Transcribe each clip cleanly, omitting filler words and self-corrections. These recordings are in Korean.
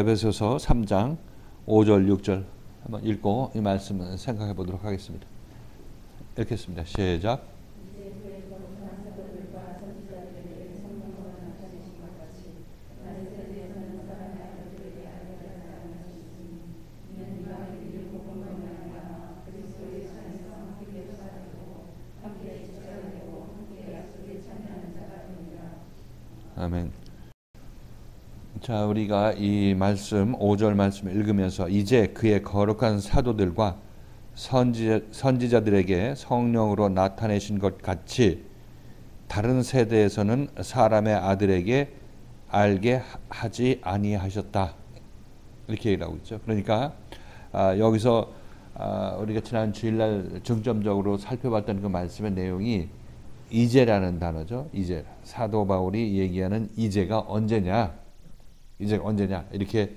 에베소서 3장 5절 6절 한번 읽고 이 말씀을 생각해 보도록 하겠습니다. 읽겠습니다. 시작. 아멘. 자, 우리가 이 말씀 5절 말씀을 읽으면서 이제 그의 거룩한 사도들과 선지자들에게 성령으로 나타내신 것 같이 다른 세대에서는 사람의 아들에게 알게 하지 아니하셨다. 이렇게 얘기하고 있죠. 그러니까 여기서 우리가 지난 주일날 중점적으로 살펴봤던 그 말씀의 내용이 이제라는 단어죠. 이제 사도 바울이 얘기하는 이제가 언제냐? 이제가 언제냐? 이렇게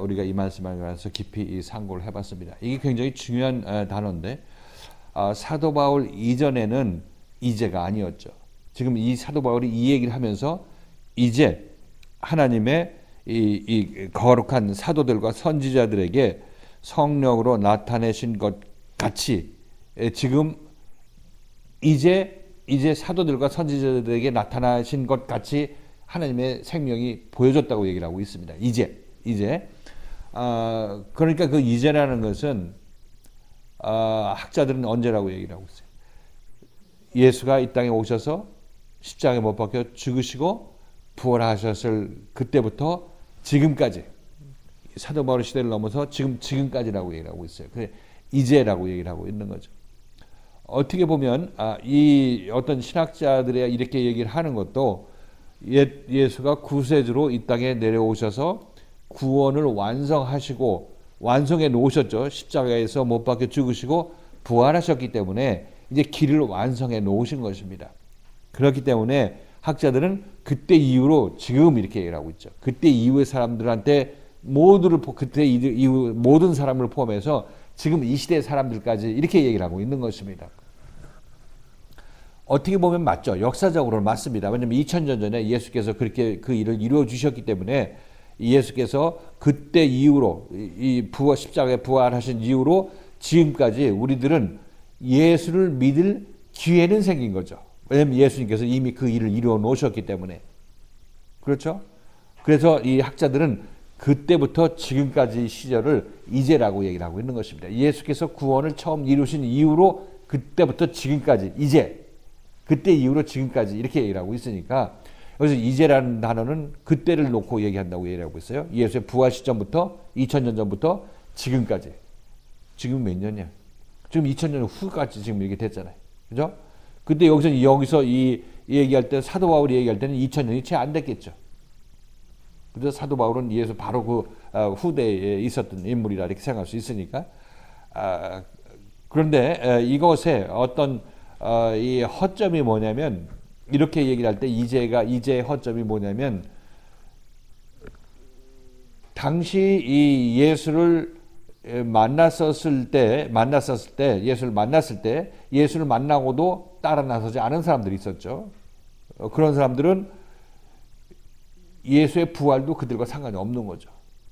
우리가 이 말씀에 관해서 깊이 상고를 해봤습니다. 이게 굉장히 중요한 단어인데 사도 바울 이전에는 이제가 아니었죠. 지금 이 사도 바울이 이 얘기를 하면서 이제 하나님의 이 거룩한 사도들과 선지자들에게 성령으로 나타내신 것 같이 지금 이제 사도들과 선지자들에게 나타나신 것 같이 하나님의 생명이 보여줬다고 얘기를 하고 있습니다. 이제 그러니까 그 이제라는 것은 학자들은 언제라고 얘기를 하고 있어요. 예수가 이 땅에 오셔서 십자가에 못 박혀 죽으시고 부활하셨을 그때부터 지금까지 사도 바울 시대를 넘어서 지금까지라고 얘기를 하고 있어요. 그래 이제라고 얘기를 하고 있는 거죠. 어떻게 보면 이 어떤 신학자들이 이렇게 얘기를 하는 것도 예수가 구세주로 이 땅에 내려오셔서 구원을 완성하시고 완성해 놓으셨죠. 십자가에서 못 박혀 죽으시고 부활하셨기 때문에 이제 길을 완성해 놓으신 것입니다. 그렇기 때문에 학자들은 그때 이후로 지금 이렇게 얘기를 하고 있죠. 그때 이후의 사람들한테 그때 이후 모든 사람을 포함해서 지금 이 시대의 사람들까지 이렇게 얘기를 하고 있는 것입니다. 어떻게 보면 맞죠. 역사적으로는 맞습니다. 왜냐하면 2000년 전에 예수께서 그렇게 그 일을 이루어 주셨기 때문에 예수께서 그때 이후로 이 십자가에 부활하신 이후로 지금까지 우리들은 예수를 믿을 기회는 생긴 거죠. 왜냐하면 예수님께서 이미 그 일을 이루어 놓으셨기 때문에. 그렇죠? 그래서 이 학자들은 그때부터 지금까지 시절을 이제라고 얘기를 하고 있는 것입니다. 예수께서 구원을 처음 이루신 이후로 그때부터 지금까지 그때 이후로 지금까지 이렇게 얘기를 하고 있으니까 여기서 이제라는 단어는 그때를 놓고 얘기한다고 얘기하고 있어요. 예수의 부활 시점부터 2000년 전부터 지금까지. 지금 몇 년이야? 지금 2000년 후까지 지금 이렇게 됐잖아요. 그죠? 근데 여기서 이 얘기할 때 사도 바울이 얘기할 때는 2000년이 채 안 됐겠죠. 그래서 사도 바울은 예수 바로 그 후대에 있었던 인물이라 이렇게 생각할 수 있으니까. 그런데 이것에 어떤 이 허점이 뭐냐면 이렇게 얘기를 할 때 이제의 허점이 뭐냐면 당시 이 예수를 만났을 때 예수를 만났을 때 예수를 만나고도 따라 나서지 않은 사람들이 있었죠. 그런 사람들은 예수의 부활도 그들과 상관이 없는 거죠.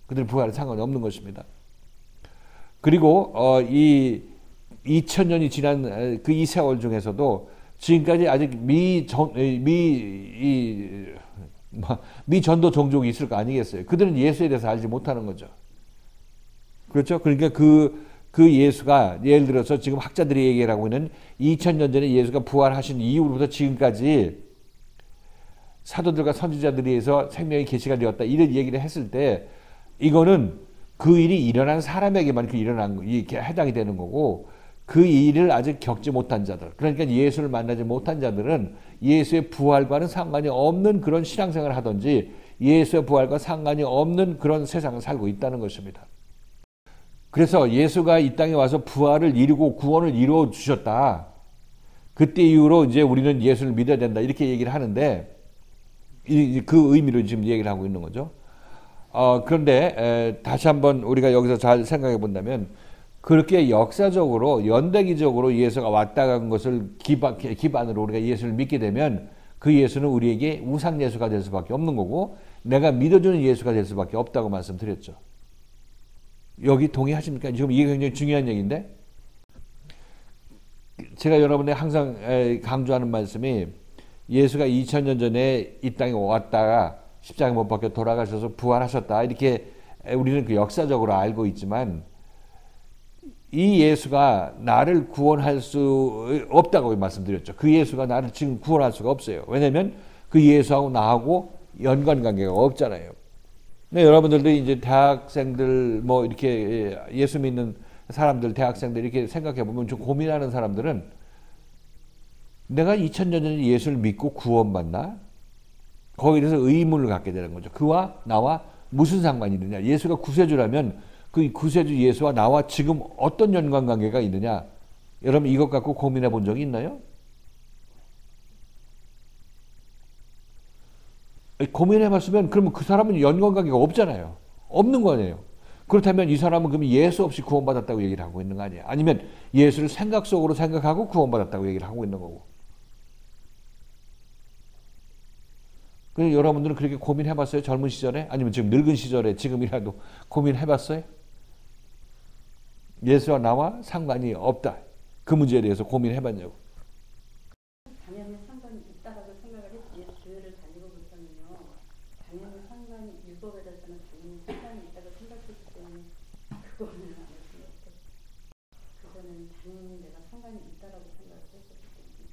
그들 부활은 상관이 없는 것입니다. 그리고 이 2000년이 지난 그 이 세월 중에서도 지금까지 아직 미전도 종족이 있을 거 아니겠어요. 그들은 예수에 대해서 알지 못하는 거죠. 그렇죠? 그러니까 그 예수가 예를 들어서 지금 학자들이 얘기를 하고 있는 2000년 전에 예수가 부활하신 이후부터 지금까지 사도들과 선지자들에 의해서 생명이 계시가 되었다. 이런 얘기를 했을 때 이거는 그 일이 일어난 사람에게만 이게 해당이 되는 거고 그 일을 아직 겪지 못한 자들, 그러니까 예수를 만나지 못한 자들은 예수의 부활과는 상관이 없는 그런 신앙생활을 하든지 예수의 부활과 상관이 없는 그런 세상을 살고 있다는 것입니다. 그래서 예수가 이 땅에 와서 부활을 이루고 구원을 이루어 주셨다. 그때 이후로 이제 우리는 예수를 믿어야 된다. 이렇게 얘기를 하는데 그 의미로 지금 얘기를 하고 있는 거죠. 그런데 다시 한번 우리가 여기서 잘 생각해 본다면 그렇게 역사적으로 연대기적으로 예수가 왔다 간 것을 기반으로 우리가 예수를 믿게 되면 그 예수는 우리에게 우상 예수가 될 수밖에 없는 거고 내가 믿어주는 예수가 될 수밖에 없다고 말씀드렸죠. 여기 동의하십니까? 지금 이게 굉장히 중요한 얘기인데 제가 여러분에 항상 강조하는 말씀이 예수가 2000년 전에 이 땅에 왔다가 십자가에 못 박혀 돌아가셔서 부활하셨다 이렇게 우리는 그 역사적으로 알고 있지만 이 예수가 나를 구원할 수 없다고 말씀드렸죠. 그 예수가 나를 지금 구원할 수가 없어요. 왜냐하면 그 예수하고 나하고 연관관계가 없잖아요. 근데 여러분들도 이제 대학생들 뭐 이렇게 예수 믿는 사람들 대학생들 이렇게 생각해 보면 좀 고민하는 사람들은 내가 2000년 전에 예수를 믿고 구원받나? 거기에 대해서 의문을 갖게 되는 거죠. 그와 나와 무슨 상관이 있느냐? 예수가 구세주라면 그 구세주 예수와 나와 지금 어떤 연관관계가 있느냐? 여러분 이것 갖고 고민해 본 적이 있나요? 고민해 봤으면 그러면 그 사람은 연관관계가 없잖아요. 없는 거네요. 그렇다면 이 사람은 그럼 예수 없이 구원받았다고 얘기를 하고 있는 거 아니에요? 아니면 예수를 생각 속으로 생각하고 구원받았다고 얘기를 하고 있는 거고. 그래서 여러분들은 그렇게 고민해 봤어요? 젊은 시절에? 아니면 지금 늙은 시절에 지금이라도 고민해 봤어요? 예수와 나와 상관이 없다. 그 문제에 대해서 고민해 봤냐고. 당연히 상관이 있다라고 생각을 했지. 교회를 다니고 그러면요. 당연히 상관이 율법에 대해서는 당연히 상관이 있다고 생각했기 때문에 그거는 안 했어요. 그거는 당연히 내가 상관이 있다라고 생각을 했었기 때문에.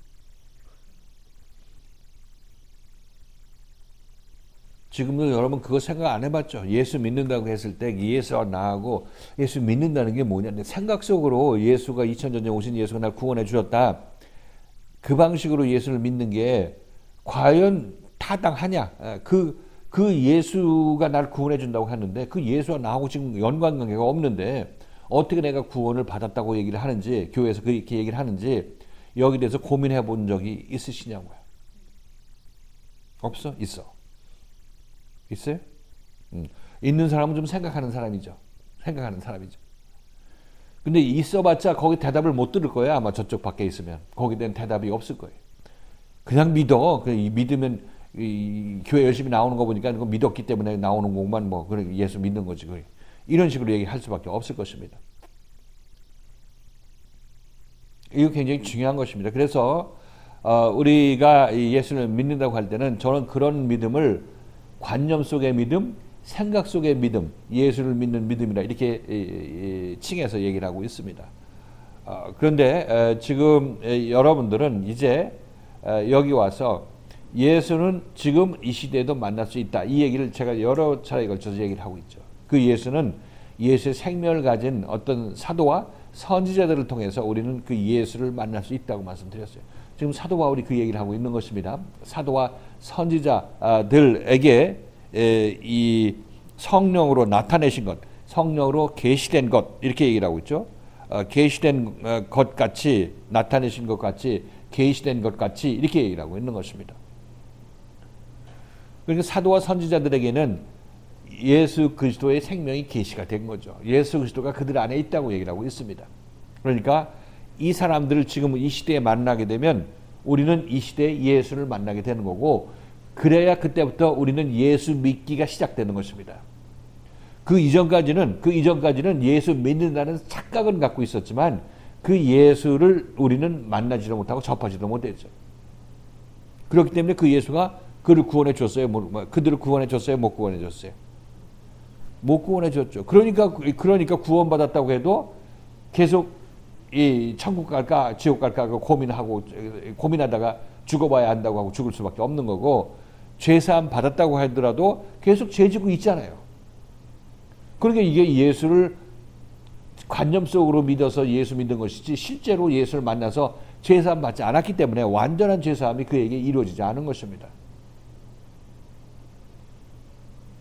지금도 여러분 그거 생각 안 해봤죠? 예수 믿는다고 했을 때 예수와 나하고 예수 믿는다는 게 뭐냐? 생각 속으로 예수가 2000년 전에 오신 예수가 날 구원해 주셨다. 그 방식으로 예수를 믿는 게 과연 타당하냐? 그 예수가 날 구원해 준다고 하는데 그 예수와 나하고 지금 연관관계가 없는데 어떻게 내가 구원을 받았다고 얘기를 하는지 교회에서 그렇게 얘기를 하는지 여기 대해서 고민해 본 적이 있으시냐고요? 없어? 있어. 있어요? 있는 사람은 좀 생각하는 사람이죠. 생각하는 사람이죠. 근데 있어봤자 거기 대답을 못 들을 거예요. 아마 저쪽 밖에 있으면. 거기에 대한 대답이 없을 거예요. 그냥 믿어. 믿으면 교회 열심히 나오는 거 보니까 그거 믿었기 때문에 나오는 것만 뭐 그래 예수 믿는 거지. 이런 식으로 얘기할 수밖에 없을 것입니다. 이거 굉장히 중요한 것입니다. 그래서 우리가 예수를 믿는다고 할 때는 저는 그런 믿음을 관념 속의 믿음, 생각 속의 믿음, 예수를 믿는 믿음이라 이렇게 칭해서 얘기를 하고 있습니다. 그런데 지금 여러분들은 이제 여기 와서 예수는 지금 이 시대에도 만날 수 있다. 이 얘기를 제가 여러 차례에 걸쳐서 얘기를 하고 있죠. 그 예수는 예수의 생명을 가진 어떤 사도와 선지자들을 통해서 우리는 그 예수를 만날 수 있다고 말씀드렸어요. 지금 사도 바울이 그 얘기를 하고 있는 것입니다. 사도와 선지자들에게 이 성령으로 나타내신 것, 성령으로 계시된 것 이렇게 얘기를 하고 있죠. 계시된 것 같이 나타내신 것 같이 계시된 것 같이 이렇게 얘기를 하고 있는 것입니다. 그러니까 사도와 선지자들에게는 예수 그리스도의 생명이 계시가 된 거죠. 예수 그리스도가 그들 안에 있다고 얘기를 하고 있습니다. 그러니까 이 사람들을 지금 이 시대에 만나게 되면 우리는 이 시대에 예수를 만나게 되는 거고 그래야 그때부터 우리는 예수 믿기가 시작되는 것입니다. 그 이전까지는 예수 믿는다는 착각은 갖고 있었지만 그 예수를 우리는 만나지도 못하고 접하지도 못했죠. 그렇기 때문에 그 예수가 그를 구원해 줬어요? 그들을 구원해 줬어요? 못 구원해 줬어요? 못 구원해 줬죠. 그러니까 구원받았다고 해도 계속 이 천국 갈까 지옥 갈까 고민하다가 죽어봐야 한다고 하고 죽을 수밖에 없는 거고 죄사함 받았다고 하더라도 계속 죄지고 있잖아요. 그러니까 이게 예수를 관념 속으로 믿어서 예수 믿는 것이지 실제로 예수를 만나서 죄사함 받지 않았기 때문에 완전한 죄사함이 그에게 이루어지지 않은 것입니다.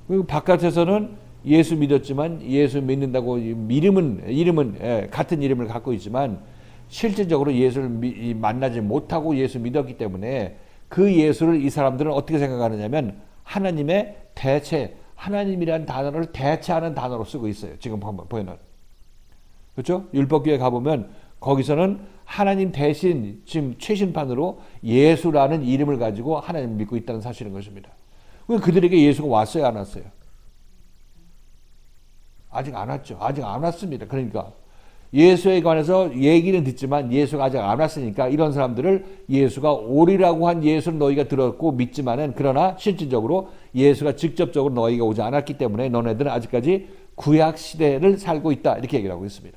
그리고 바깥에서는 예수 믿었지만 예수 믿는다고 이름은 같은 이름을 갖고 있지만 실질적으로 예수를 만나지 못하고 예수 믿었기 때문에 그 예수를 이 사람들은 어떻게 생각하느냐면 하나님의 대체, 하나님이라는 단어를 대체하는 단어로 쓰고 있어요. 지금 보면 그렇죠? 율법교회 가보면 거기서는 하나님 대신 지금 최신판으로 예수라는 이름을 가지고 하나님을 믿고 있다는 사실인 것입니다. 그들에게 예수가 왔어요, 안 왔어요? 아직 안 왔죠. 아직 안 왔습니다. 그러니까 예수에 관해서 얘기는 듣지만 예수가 아직 안 왔으니까 이런 사람들을 예수가 오리라고 한 예수를 너희가 들었고 믿지만은 그러나 실질적으로 예수가 직접적으로 너희가 오지 않았기 때문에 너네들은 아직까지 구약 시대를 살고 있다. 이렇게 얘기를 하고 있습니다.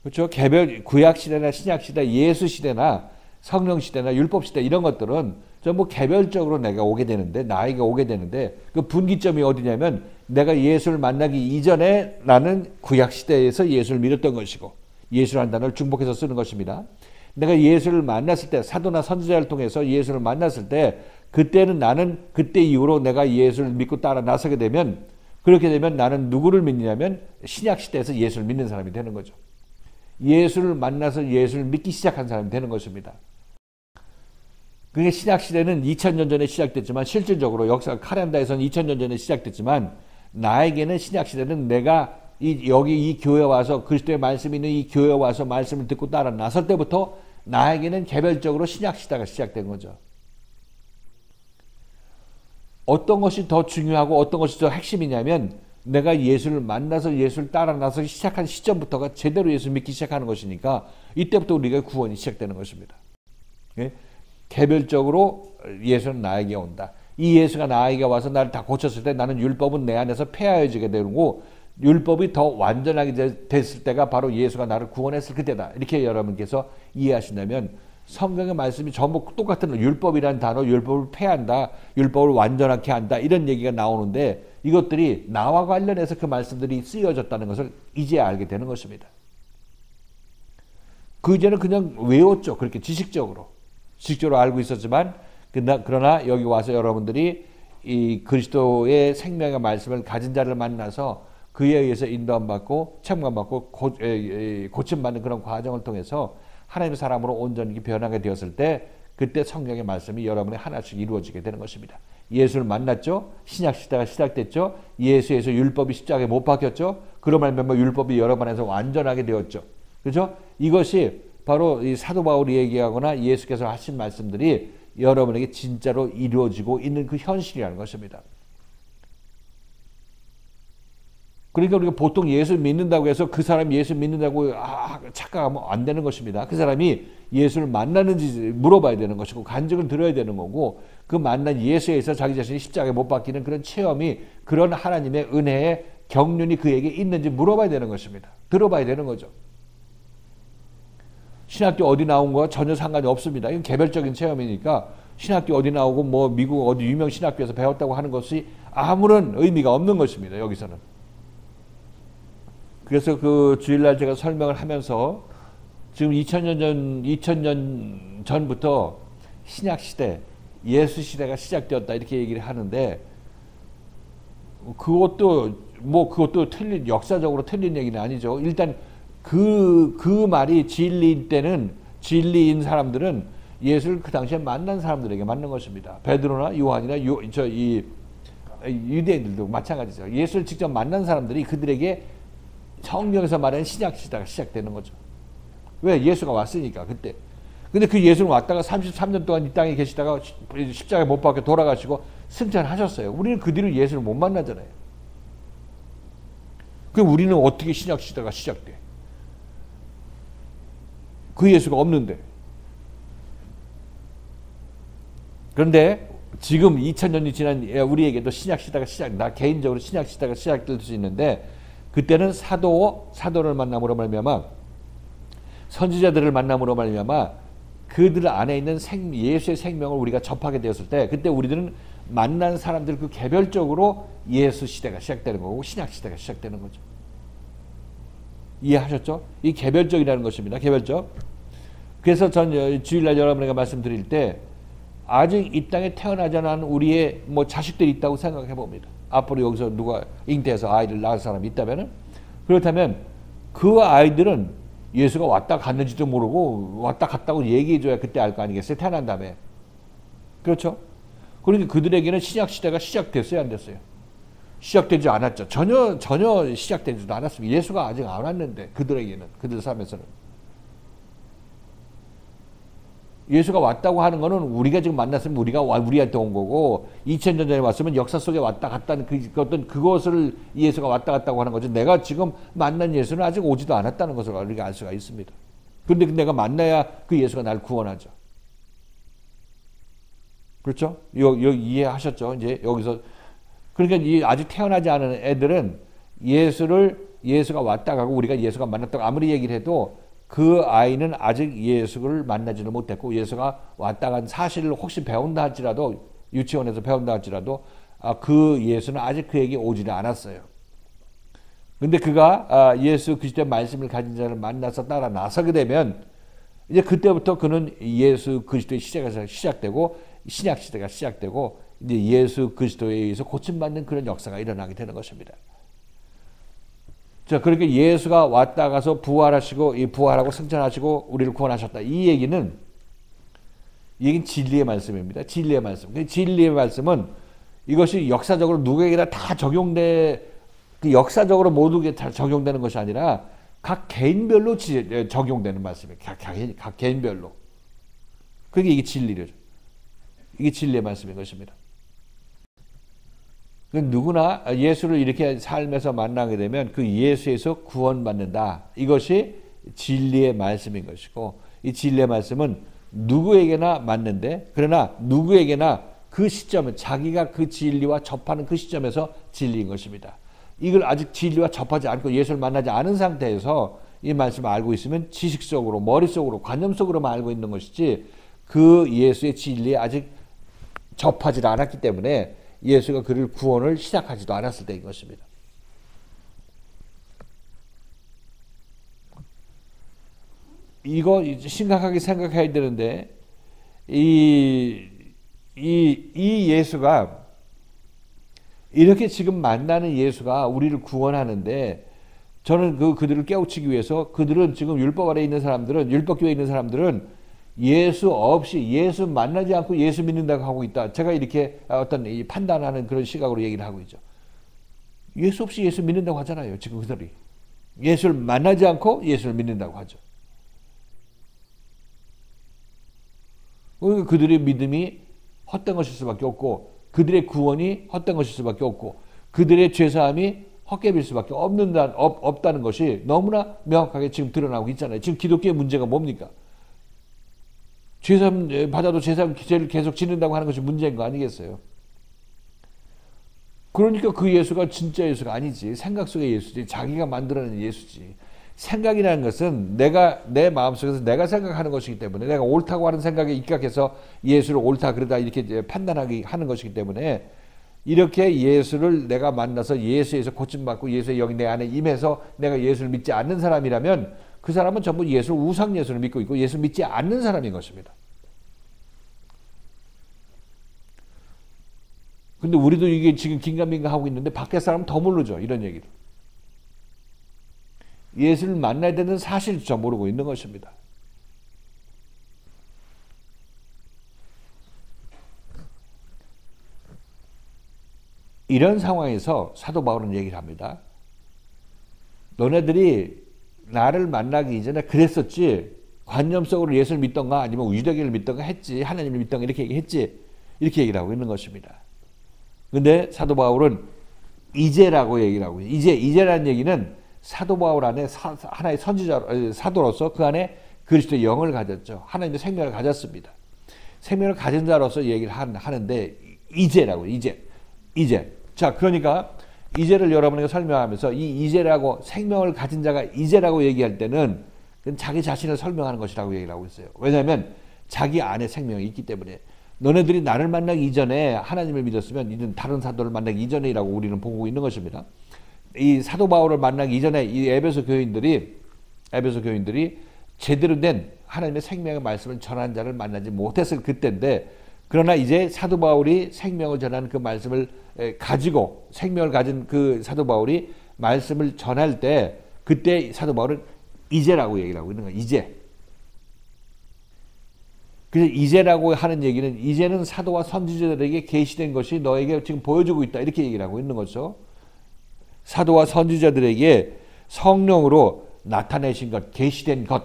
그렇죠? 개별 구약 시대나 신약 시대, 예수 시대나 성령 시대나 율법 시대 이런 것들은 전부 개별적으로 내가 오게 되는데 나에게 오게 되는데 그 분기점이 어디냐면 내가 예수를 만나기 이전에 나는 구약 시대에서 예수를 믿었던 것이고 예수라는 단어를 중복해서 쓰는 것입니다. 내가 예수를 만났을 때 사도나 선지자를 통해서 예수를 만났을 때 그때는 나는 그때 이후로 내가 예수를 믿고 따라 나서게 되면 그렇게 되면 나는 누구를 믿느냐면 신약 시대에서 예수를 믿는 사람이 되는 거죠. 예수를 만나서 예수를 믿기 시작한 사람이 되는 것입니다. 그게 신약시대는 2000년 전에 시작됐지만 실질적으로 역사 카렌다에서는 2000년 전에 시작됐지만 나에게는 신약시대는 내가 여기 이 교회에 와서 그리스도의 말씀이 있는 이 교회에 와서 말씀을 듣고 따라 나설 때부터 나에게는 개별적으로 신약시대가 시작된 거죠. 어떤 것이 더 중요하고 어떤 것이 더 핵심이냐면 내가 예수를 만나서 예수를 따라 나서기 시작한 시점부터가 제대로 예수 믿기 시작하는 것이니까 이때부터 우리가 구원이 시작되는 것입니다. 예? 개별적으로 예수는 나에게 온다. 이 예수가 나에게 와서 나를 다 고쳤을 때 나는 율법은 내 안에서 폐하여지게 되고 율법이 더 완전하게 됐을 때가 바로 예수가 나를 구원했을 그때다. 이렇게 여러분께서 이해하신다면 성경의 말씀이 전부 똑같은 율법이라는 단어, 율법을 폐한다, 율법을 완전하게 한다 이런 얘기가 나오는데 이것들이 나와 관련해서 그 말씀들이 쓰여졌다는 것을 이제 알게 되는 것입니다. 그 이제는 그냥 외웠죠. 그렇게 지식적으로 알고 있었지만 그러나 여기 와서 여러분들이 이 그리스도의 생명의 말씀을 가진 자를 만나서 그에 의해서 인도함받고 책망받고 고침받는 그런 과정을 통해서 하나님의 사람으로 온전히 변하게 되었을 때 그때 성경의 말씀이 여러분의 하나씩 이루어지게 되는 것입니다. 예수를 만났죠. 신약시대가 시작됐죠. 예수에서 율법이 십자가에 못 박혔죠. 그로 말미암아 율법이 여러분 안에서 완전하게 되었죠. 그렇죠? 이것이 바로 이 사도 바울이 얘기하거나 예수께서 하신 말씀들이 여러분에게 진짜로 이루어지고 있는 그 현실이라는 것입니다. 그러니까 우리가 보통 예수 믿는다고 해서 그 사람이 예수 믿는다고 착각하면 안 되는 것입니다. 그 사람이 예수를 만나는지 물어봐야 되는 것이고 간증을 들어야 되는 거고 그 만난 예수에서 자기 자신이 십자가에 못 박히는 그런 체험이 그런 하나님의 은혜의 경륜이 그에게 있는지 물어봐야 되는 것입니다. 들어봐야 되는 거죠. 신학교 어디 나온 거와 전혀 상관이 없습니다. 이건 개별적인 체험이니까 신학교 어디 나오고 뭐 미국 어디 유명 신학교에서 배웠다고 하는 것이 아무런 의미가 없는 것입니다. 여기서는. 그래서 그 주일날 제가 설명을 하면서 지금 2000년 전부터 신약 시대, 예수 시대가 시작되었다 이렇게 얘기를 하는데 그것도 틀린 역사적으로 틀린 얘기는 아니죠. 일단 그 말이 진리일 때는 진리인 사람들은 예수를 그 당시에 만난 사람들에게 맞는 것입니다. 베드로나 요한이나 유대인들도 마찬가지죠. 예수를 직접 만난 사람들이 그들에게 성경에서 말하는 신약 시대가 시작되는 거죠. 왜? 예수가 왔으니까 그때. 근데 그 예수는 왔다가 33년 동안 이 땅에 계시다가 십자가에 못 박혀 돌아가시고 승천하셨어요. 우리는 그 뒤로 예수를 못 만나잖아요. 그럼 우리는 어떻게 신약 시대가 시작돼? 그 예수가 없는데. 그런데 지금 2000년이 지난 우리에게도 신약 시대가 나 개인적으로 신약 시대가 시작될 수 있는데 그때는 사도를 만남으로 말미암아 선지자들을 만남으로 말미암아 그들 안에 있는 예수의 생명을 우리가 접하게 되었을 때 그때 우리들은 만난 사람들 그 개별적으로 예수 시대가 시작되는 거고 신약 시대가 시작되는 거죠. 이해하셨죠? 이 개별적이라는 것입니다. 개별적. 그래서 전 주일날 여러분에게 말씀드릴 때 아직 이 땅에 태어나지 않은 우리의 뭐 자식들이 있다고 생각해 봅니다. 앞으로 여기서 누가 잉태해서 아이를 낳을 사람이 있다면은 그렇다면 그 아이들은 예수가 왔다 갔는지도 모르고 왔다 갔다고 얘기해줘야 그때 알 거 아니겠어요? 태어난 다음에. 그렇죠? 그러니까 그들에게는 신약 시대가 시작됐어요? 안 됐어요? 시작되지 않았죠. 전혀 시작되지도 않았습니다. 예수가 아직 안 왔는데 그들에게는 그들 삶에서는. 예수가 왔다고 하는 거는 우리가 지금 만났으면 우리한테 온 거고 2000년 전에 왔으면 역사 속에 왔다 갔다는 어떤 그것을 예수가 왔다 갔다고 하는 거죠. 내가 지금 만난 예수는 아직 오지도 않았다는 것을 우리가 알 수가 있습니다. 그런데 내가 만나야 그 예수가 날 구원하죠. 그렇죠? 여기 이해하셨죠? 이제 여기서 그러니까 이 아직 태어나지 않은 애들은 예수가 왔다 가고 우리가 예수가 만났다고 아무리 얘기를 해도 그 아이는 아직 예수를 만나지도 못했고 예수가 왔다 간 사실을 혹시 배운다 할지라도 유치원에서 배운다 할지라도 그 예수는 아직 그에게 오지는 않았어요. 근데 그가 예수 그리스도의 말씀을 가진 자를 만나서 따라 나서게 되면 이제 그때부터 그는 예수 그리스도의 시작되고 신약 시대가 시작되고 이제 예수 그리스도에 의해서 고침받는 그런 역사가 일어나게 되는 것입니다. 자, 그렇게 예수가 왔다 가서 부활하시고 부활하고 승천하시고 우리를 구원하셨다. 이 얘기는 진리의 말씀입니다. 진리의 말씀. 진리의 말씀은 이것이 역사적으로 누구에게나 다 역사적으로 모두에게 다 적용되는 것이 아니라 각 개인별로 적용되는 말씀이에요. 각 개인별로. 그게 이게 진리죠. 이게 진리의 말씀인 것입니다. 누구나 예수를 이렇게 삶에서 만나게 되면 그 예수에서 구원받는다. 이것이 진리의 말씀인 것이고 이 진리의 말씀은 누구에게나 맞는데 그러나 누구에게나 그 시점에 자기가 그 진리와 접하는 그 시점에서 진리인 것입니다. 이걸 아직 진리와 접하지 않고 예수를 만나지 않은 상태에서 이 말씀을 알고 있으면 지식적으로 머릿속으로 관념속으로만 알고 있는 것이지 그 예수의 진리에 아직 접하지 않았기 때문에 예수가 그를 구원을 시작하지도 않았을 때인 것입니다. 이거 심각하게 생각해야 되는데 이 예수가 이렇게 지금 만나는 예수가 우리를 구원하는데 저는 그들을 깨우치기 위해서 그들은 지금 율법 아래에 있는 사람들은 율법교회에 있는 사람들은 예수 없이 예수 만나지 않고 예수 믿는다고 하고 있다. 제가 이렇게 어떤 판단하는 그런 시각으로 얘기를 하고 있죠. 예수 없이 예수 믿는다고 하잖아요. 지금 그들이. 예수를 만나지 않고 예수를 믿는다고 하죠. 그들의 믿음이 헛된 것일 수밖에 없고 그들의 구원이 헛된 것일 수밖에 없고 그들의 죄사함이 헛개빌 수밖에 없다는 것이 너무나 명확하게 지금 드러나고 있잖아요. 지금 기독교의 문제가 뭡니까? 죄사함 받아도 죄를 계속 짓는다고 하는 것이 문제인 거 아니겠어요? 그러니까 그 예수가 진짜 예수가 아니지. 생각 속의 예수지. 자기가 만들어낸 예수지. 생각이라는 것은 내 마음속에서 내가 생각하는 것이기 때문에 내가 옳다고 하는 생각에 입각해서 예수를 옳다 그러다 이렇게 판단하게 하는 것이기 때문에 이렇게 예수를 내가 만나서 예수에서 고침받고 예수의 영이 내 안에 임해서 내가 예수를 믿지 않는 사람이라면 그 사람은 전부 우상 예수를 믿고 있고 예수 믿지 않는 사람인 것입니다. 근데 우리도 이게 지금 긴가민가 하고 있는데 밖에 사람은 더 모르죠. 이런 얘기를. 예수를 만나야 되는 사실조차 모르고 있는 것입니다. 이런 상황에서 사도 바울은 얘기를 합니다. 너네들이 나를 만나기 이전에 그랬었지. 관념적으로 예수를 믿던가 아니면 유대교를 믿던가 했지. 하나님을 믿던가 이렇게 얘기했지. 이렇게 얘기를 하고 있는 것입니다. 근데 사도 바울은 이제라고 얘기를 하고 있어요. 이제라는 얘기는 사도 바울 안에 하나의 사도로서 그 안에 그리스도의 영을 가졌죠. 하나님의 생명을 가졌습니다. 생명을 가진 자로서 얘기를 하는데 이제라고 이제. 자, 그러니까 이제를 여러분에게 설명하면서 이 이제라고 생명을 가진 자가 이제라고 얘기할 때는 자기 자신을 설명하는 것이라고 얘기를 하고 있어요. 왜냐하면 자기 안에 생명이 있기 때문에 너네들이 나를 만나기 이전에 하나님을 믿었으면 이는 다른 사도를 만나기 이전이라고 우리는 보고 있는 것입니다. 이 사도 바울을 만나기 이전에 이 에베소 교인들이 제대로 된 하나님의 생명의 말씀을 전한 자를 만나지 못했을 그때인데 그러나 이제 사도 바울이 생명을 전하는 그 말씀을 가지고 생명을 가진 그 사도 바울이 말씀을 전할 때 그때 사도 바울은 이제라고 얘기를 하고 있는 거예요. 이제. 그래서 이제라고 하는 얘기는 이제는 사도와 선지자들에게 계시된 것이 너에게 지금 보여주고 있다. 이렇게 얘기를 하고 있는 거죠. 사도와 선지자들에게 성령으로 나타내신 것, 계시된 것.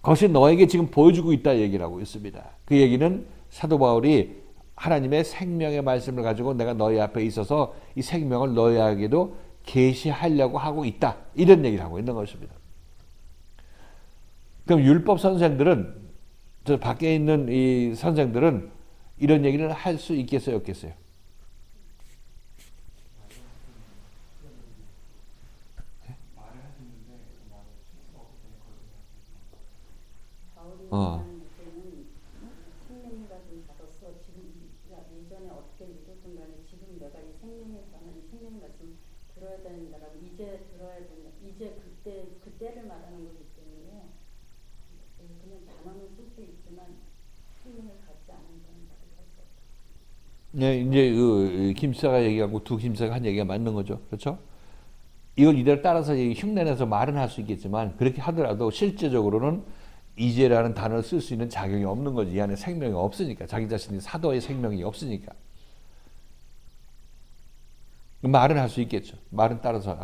그것이 너에게 지금 보여주고 있다 얘기를 하고 있습니다. 그 얘기는 사도 바울이 하나님의 생명의 말씀을 가지고 내가 너희 앞에 있어서 이 생명을 너희에게도 계시하려고 하고 있다. 이런 얘기를 하고 있는 것입니다. 그럼 율법 선생들은, 저 밖에 있는 이 선생들은 이런 얘기를 할 수 있겠어요, 없겠어요? 생명을 가진 자로서 지금 예전에 어떻게 믿었든 간에 지금 내가 이 생명에 관한 이 생명의 말씀 들어야 된다라고 이제 들어야 된다. 이제 그때를 말하는 거기 때문에 그냥 단어는 쓸 수 있지만 생명을 갖지 않은 사람 말을 할수 없다. 네, 이제 그 김사가 얘기하고 두 김사가 한 얘기가 맞는 거죠. 그렇죠? 이걸 이대로 따라서 흉내내서 말은 할 수 있겠지만 그렇게 하더라도 실제적으로는 이제라는 단어를 쓸 수 있는 자격이 없는 거지. 이 안에 생명이 없으니까. 자기 자신이 사도의 생명이 없으니까. 말은 할 수 있겠죠. 말은 따라서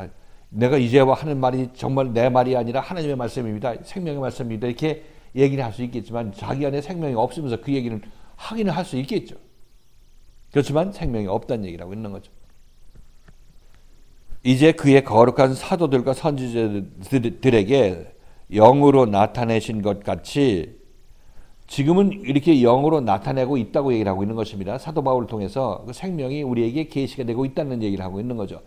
내가 이제와 하는 말이 정말 내 말이 아니라 하나님의 말씀입니다. 생명의 말씀입니다. 이렇게 얘기를 할 수 있겠지만 자기 안에 생명이 없으면서 그 얘기는 하기는 할 수 있겠죠. 그렇지만 생명이 없다는 얘기라고 있는 거죠. 이제 그의 거룩한 사도들과 선지자들에게 영으로 나타내신 것 같이 지금은 이렇게 영으로 나타내고 있다고 얘기를 하고 있는 것입니다. 사도 바울을 통해서 그 생명이 우리에게 계시가 되고 있다는 얘기를 하고 있는 거죠.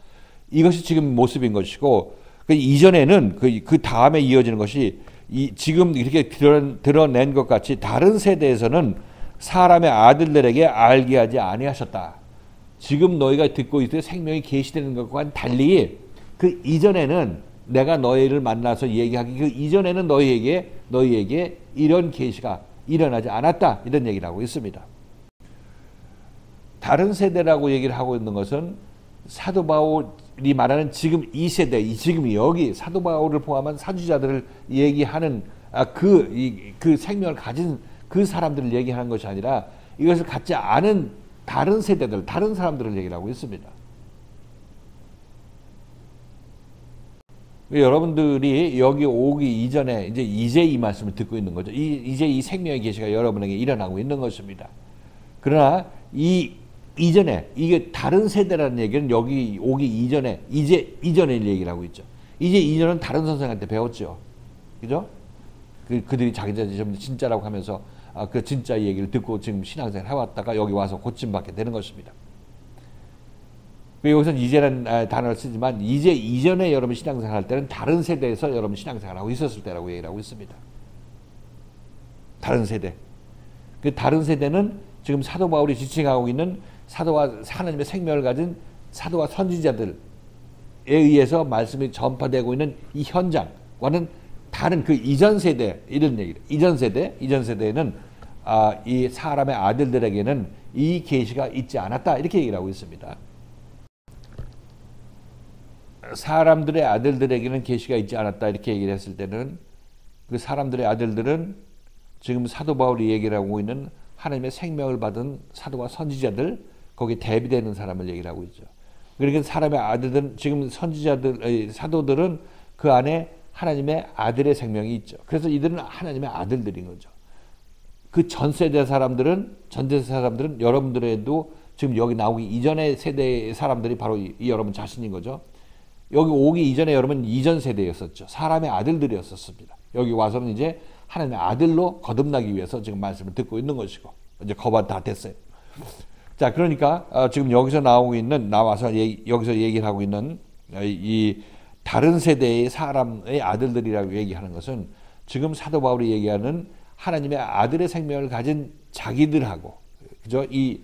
이것이 지금 모습인 것이고 그 이전에는 그 다음에 이어지는 것이 지금 이렇게 드러낸 것 같이 다른 세대에서는 사람의 아들들에게 알게 하지 아니하셨다. 지금 너희가 듣고 있을 생명이 계시되는 것과는 달리 그 이전에는 내가 너희를 만나서 얘기하기 그 이전에는 너희에게 이런 계시가 일어나지 않았다. 이런 얘기를 하고 있습니다. 다른 세대라고 얘기를 하고 있는 것은 사도 바울이 말하는 지금 이 세대, 지금 여기 사도 바울을 포함한 선지자들을 얘기하는 그 생명을 가진 그 사람들을 얘기하는 것이 아니라 이것을 갖지 않은 다른 세대들, 다른 사람들을 얘기를 하고 있습니다. 여러분들이 여기 오기 이전에 이제 이 말씀을 듣고 있는 거죠. 이제 이 생명의 계시가 여러분에게 일어나고 있는 것입니다. 그러나 이전에 이게 다른 세대라는 얘기는 여기 오기 이전에 이전의 얘기를 하고 있죠. 이제 이전은 다른 선생한테 배웠죠. 그죠? 그들이 자기들이 좀 진짜라고 하면서 그 진짜 얘기를 듣고 지금 신앙생활 해왔다가 여기 와서 고침받게 되는 것입니다. 여기서 이제라는 단어를 쓰지만 이제 이전에 여러분 신앙생활 할 때는 다른 세대에서 여러분 신앙생활 하고 있었을 때라고 얘기를 하고 있습니다. 다른 세대. 그 다른 세대는 지금 사도 바울이 지칭하고 있는 사도와 하나님의 생명을 가진 사도와 선지자들에 의해서 말씀이 전파되고 있는 이 현장과는 다른 그 이전 세대 이런 얘기를. 이전 세대에는 이 사람의 아들들에게는 이 계시가 있지 않았다 이렇게 얘기를 하고 있습니다. 사람들의 아들들에게는 계시가 있지 않았다 이렇게 얘기를 했을 때는 그 사람들의 아들들은 지금 사도 바울이 얘기를 하고 있는 하나님의 생명을 받은 사도와 선지자들 거기에 대비되는 사람을 얘기를 하고 있죠. 그러니까 사람의 아들들은 지금 사도들은 그 안에 하나님의 아들의 생명이 있죠. 그래서 이들은 하나님의 아들들인 거죠. 그 전 세대 사람들은 여러분들에도 지금 여기 나오기 이전의 세대의 사람들이 바로 이 여러분 자신인 거죠. 여기 오기 이전에 여러분 이전 세대였었죠. 사람의 아들들이었었습니다. 여기 와서는 이제 하나님의 아들로 거듭나기 위해서 지금 말씀을 듣고 있는 것이고 이제 거반 다 됐어요. 자, 그러니까 지금 여기서 나와서 여기서 얘기를 하고 있는 이 다른 세대의 사람의 아들들이라고 얘기하는 것은 지금 사도 바울이 얘기하는 하나님의 아들의 생명을 가진 자기들하고 그죠? 이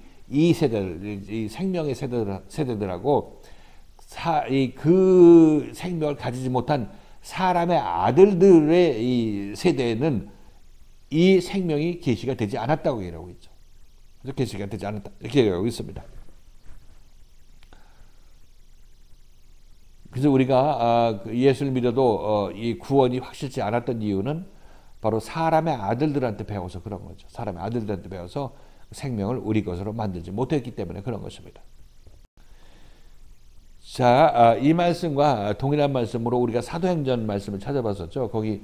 세대들, 이 생명의 세대들하고 그 생명을 가지지 못한 사람의 아들들의 이 세대에는 이 생명이 계시가 되지 않았다고 얘기하고 있죠. 그래서 계시가 되지 않았다 이렇게 얘기하고 있습니다. 그래서 우리가 예수를 믿어도 이 구원이 확실치 않았던 이유는 바로 사람의 아들들한테 배워서 그런 거죠. 사람의 아들들한테 배워서 생명을 우리 것으로 만들지 못했기 때문에 그런 것입니다. 자, 이 말씀과 동일한 말씀으로 우리가 사도행전 말씀을 찾아봤었죠. 거기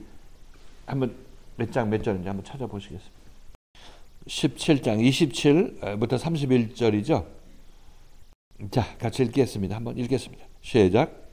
한번 몇 장 몇 절인지 한번 찾아보시겠습니다. 17장 27부터 31절이죠. 자, 같이 읽겠습니다. 한번 읽겠습니다. 시작.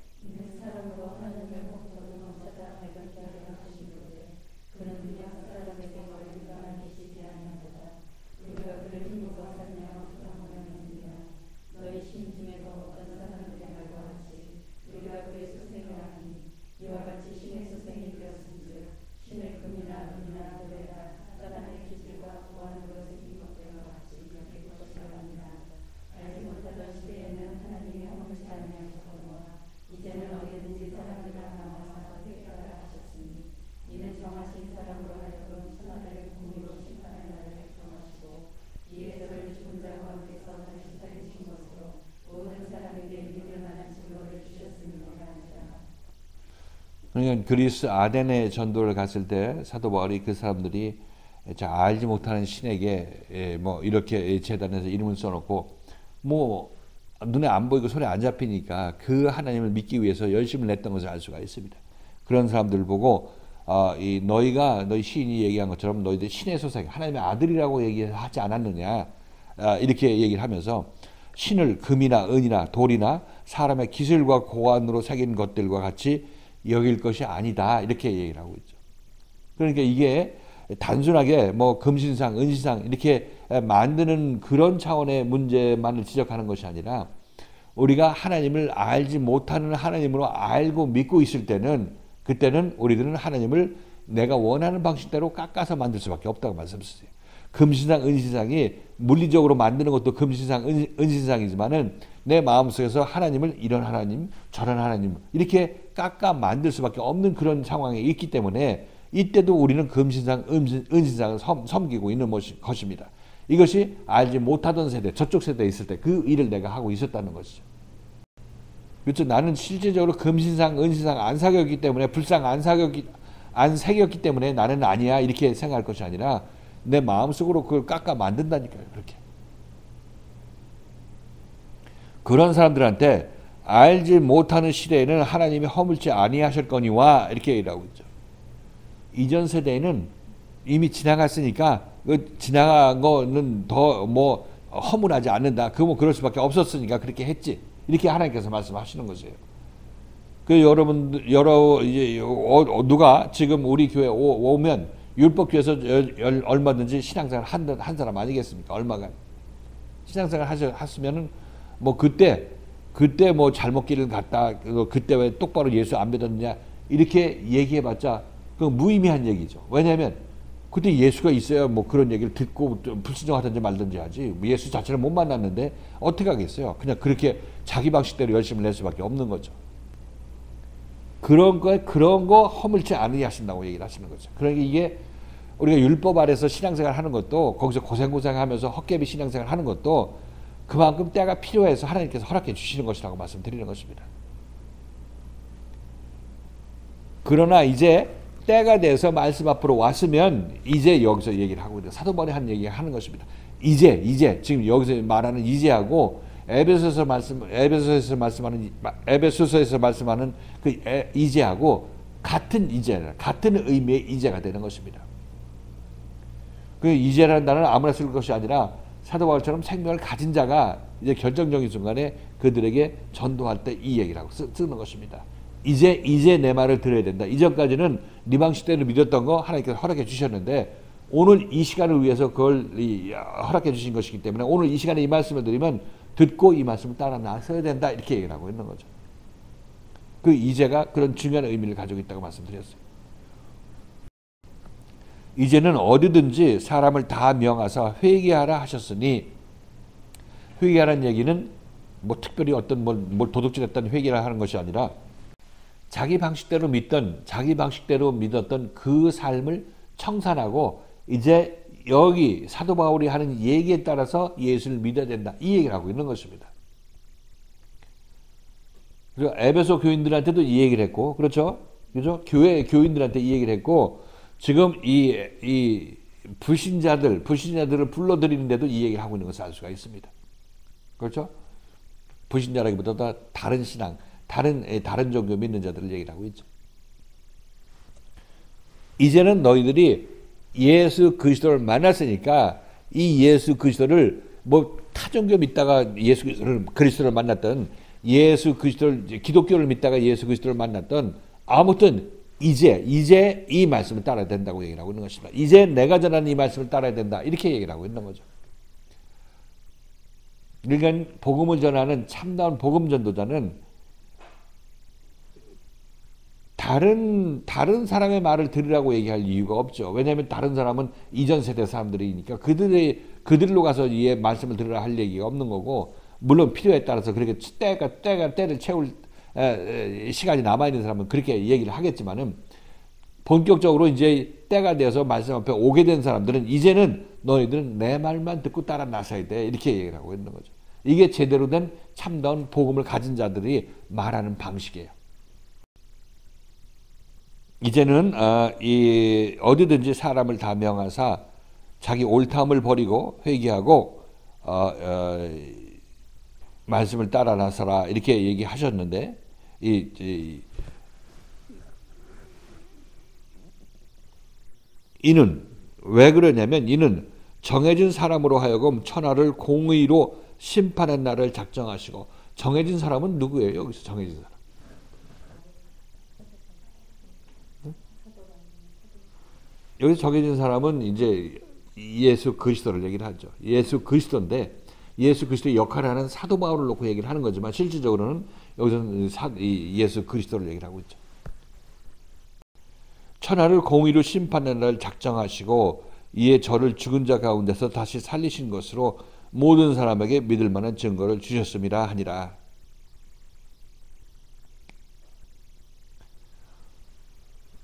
그러니까 그리스 아데네 전도를 갔을 때 사도 바울이 그 사람들이 잘 알지 못하는 신에게 뭐 이렇게 제단에서 이름을 써놓고 뭐 눈에 안 보이고 손에 안 잡히니까 그 하나님을 믿기 위해서 열심을 냈던 것을 알 수가 있습니다. 그런 사람들을 보고 너희 시인이 얘기한 것처럼 너희들 신의 소생 하나님의 아들이라고 얘기하지 않았느냐 이렇게 얘기를 하면서 신을 금이나 은이나 돌이나 사람의 기술과 고안으로 새긴 것들과 같이 여길 것이 아니다 이렇게 얘기를 하고 있죠. 그러니까 이게 단순하게 뭐 금신상, 은신상 이렇게 만드는 그런 차원의 문제만을 지적하는 것이 아니라 우리가 하나님을 알지 못하는 하나님으로 알고 믿고 있을 때는 그때는 우리들은 하나님을 내가 원하는 방식대로 깎아서 만들 수밖에 없다고 말씀하셨어요. 금신상, 은신상이 물리적으로 만드는 것도 금신상, 은신상이지만은 내 마음속에서 하나님을 이런 하나님, 저런 하나님 이렇게 깎아 만들 수밖에 없는 그런 상황에 있기 때문에 이때도 우리는 금신상, 은신상을 섬기고 있는 것입니다. 이것이 알지 못하던 세대, 저쪽 세대에 있을 때 그 일을 내가 하고 있었다는 것이죠. 그렇죠. 나는 실제적으로 금신상, 은신상 안 사겼기 때문에 불상 안 새겼기 때문에 나는 아니야 이렇게 생각할 것이 아니라 내 마음속으로 그걸 깎아 만든다니까요. 그렇게. 그런 사람들한테 알지 못하는 시대에는 하나님이 허물지 아니하셨거니와 이렇게 얘기하고 있죠. 이전 세대에는 이미 지나갔으니까 그 지나간 거는 더 뭐 허물하지 않는다. 그럴 수밖에 없었으니까 그렇게 했지. 이렇게 하나님께서 말씀하시는 것이에요. 그 여러분들 이제 누가 지금 우리 교회 오면 율법교에서 얼마든지 신앙생활 한 사람 아니겠습니까? 얼마간 신앙생활 하시면은 뭐 그때 뭐 잘못 길을 갔다 그때 왜 똑바로 예수 안 믿었느냐 이렇게 얘기해봤자 그 무의미한 얘기죠. 왜냐하면 그때 예수가 있어야 뭐 그런 얘기를 듣고 불순종하든지 말든지 하지 예수 자체를 못 만났는데 어떻게 하겠어요? 그냥 그렇게 자기 방식대로 열심히 낼 수밖에 없는 거죠. 그런 거 허물지 않으게 하신다고 얘기를 하시는 거죠. 그러니까 이게 우리가 율법 아래서 신앙생활 하는 것도 거기서 고생하면서 헛개비 신앙생활 하는 것도 그만큼 때가 필요해서 하나님께서 허락해 주시는 것이라고 말씀드리는 것입니다. 그러나 이제 때가 돼서 말씀 앞으로 왔으면 이제 여기서 얘기를 하고 있는 사도 바울이 한 얘기 하는 것입니다. 이제 지금 여기서 말하는 이제하고 에베소서에서 말씀하는 그 이제하고 같은 이제 같은 의미의 이제가 되는 것입니다. 그 이제라는 단어는 아무나 쓸 것이 아니라 사도 바울처럼 생명을 가진 자가 이제 결정적인 순간에 그들에게 전도할 때 이 얘기를 하고 쓰는 것입니다. 이제 내 말을 들어야 된다. 이전까지는 네 방식대로 믿었던 거 하나님께서 허락해 주셨는데 오늘 이 시간을 위해서 그걸 허락해 주신 것이기 때문에 오늘 이 시간에 이 말씀을 드리면 듣고 이 말씀을 따라 나서야 된다. 이렇게 얘기를 하고 있는 거죠. 그 이제가 그런 중요한 의미를 가지고 있다고 말씀드렸어요. 이제는 어디든지 사람을 다 명하사 회개하라 하셨으니 회개하라는 얘기는 뭐 특별히 어떤 뭘 도둑질했던 회개를 하는 것이 아니라 자기 방식대로 믿었던 그 삶을 청산하고 이제 여기 사도 바울이 하는 얘기에 따라서 예수를 믿어야 된다. 이 얘기를 하고 있는 것입니다. 그리고 에베소 교인들한테도 이 얘기를 했고 그렇죠? 교회 교인들한테 이 얘기를 했고 지금 이 불신자들을 불러들이는데도 이 얘기를 하고 있는 것을 알 수가 있습니다. 그렇죠? 불신자라기보다 다른 신앙, 다른 종교 믿는 자들을 얘기를 하고 있죠. 이제는 너희들이 예수 그리스도를 만났으니까 이 예수 그리스도를 뭐 타종교 믿다가 예수 그리스도를 만났던 예수 그리스도를 기독교를 믿다가 예수 그리스도를 만났던 아무튼 이제 이 말씀을 따라야 된다고 얘기를 하고 있는 것입니다. 이제 내가 전하는 이 말씀을 따라야 된다. 이렇게 얘기를 하고 있는 거죠. 그러니까 복음을 전하는 참다운 복음 전도자는 다른 사람의 말을 들으라고 얘기할 이유가 없죠. 왜냐하면 다른 사람은 이전 세대 사람들이니까 그들로 가서 이 말씀을 들으라 할 얘기가 없는 거고, 물론 필요에 따라서 그렇게 때를 채울 시간이 남아 있는 사람은 그렇게 얘기를 하겠지만은, 본격적으로 이제 때가 되어서 말씀 앞에 오게 된 사람들은 이제는 너희들은 내 말만 듣고 따라 나서야 돼, 이렇게 얘기를 하고 있는 거죠. 이게 제대로 된 참다운 복음을 가진 자들이 말하는 방식이에요. 이제는 어디든지 사람을 다 명하사 자기 옳다함을 버리고 회개하고 말씀을 따라 나서라, 이렇게 얘기하셨는데, 이는 왜 그러냐면, 이는 정해진 사람으로 하여금 천하를 공의로 심판의 날을 작정하시고. 정해진 사람은 누구예요? 여기서 정해진 사람. 여기서 정해진 사람은 이제 예수 그리스도를 얘기를 하죠. 예수 그리스도인데, 예수 그리스도의 역할을 하는 사도 바울을 놓고 얘기를 하는 거지만, 실질적으로는 여기서는 예수 그리스도를 얘기를 하고 있죠. 천하를 공의로 심판의 날 작정하시고 이에 저를 죽은 자 가운데서 다시 살리신 것으로 모든 사람에게 믿을 만한 증거를 주셨음이라 하니라.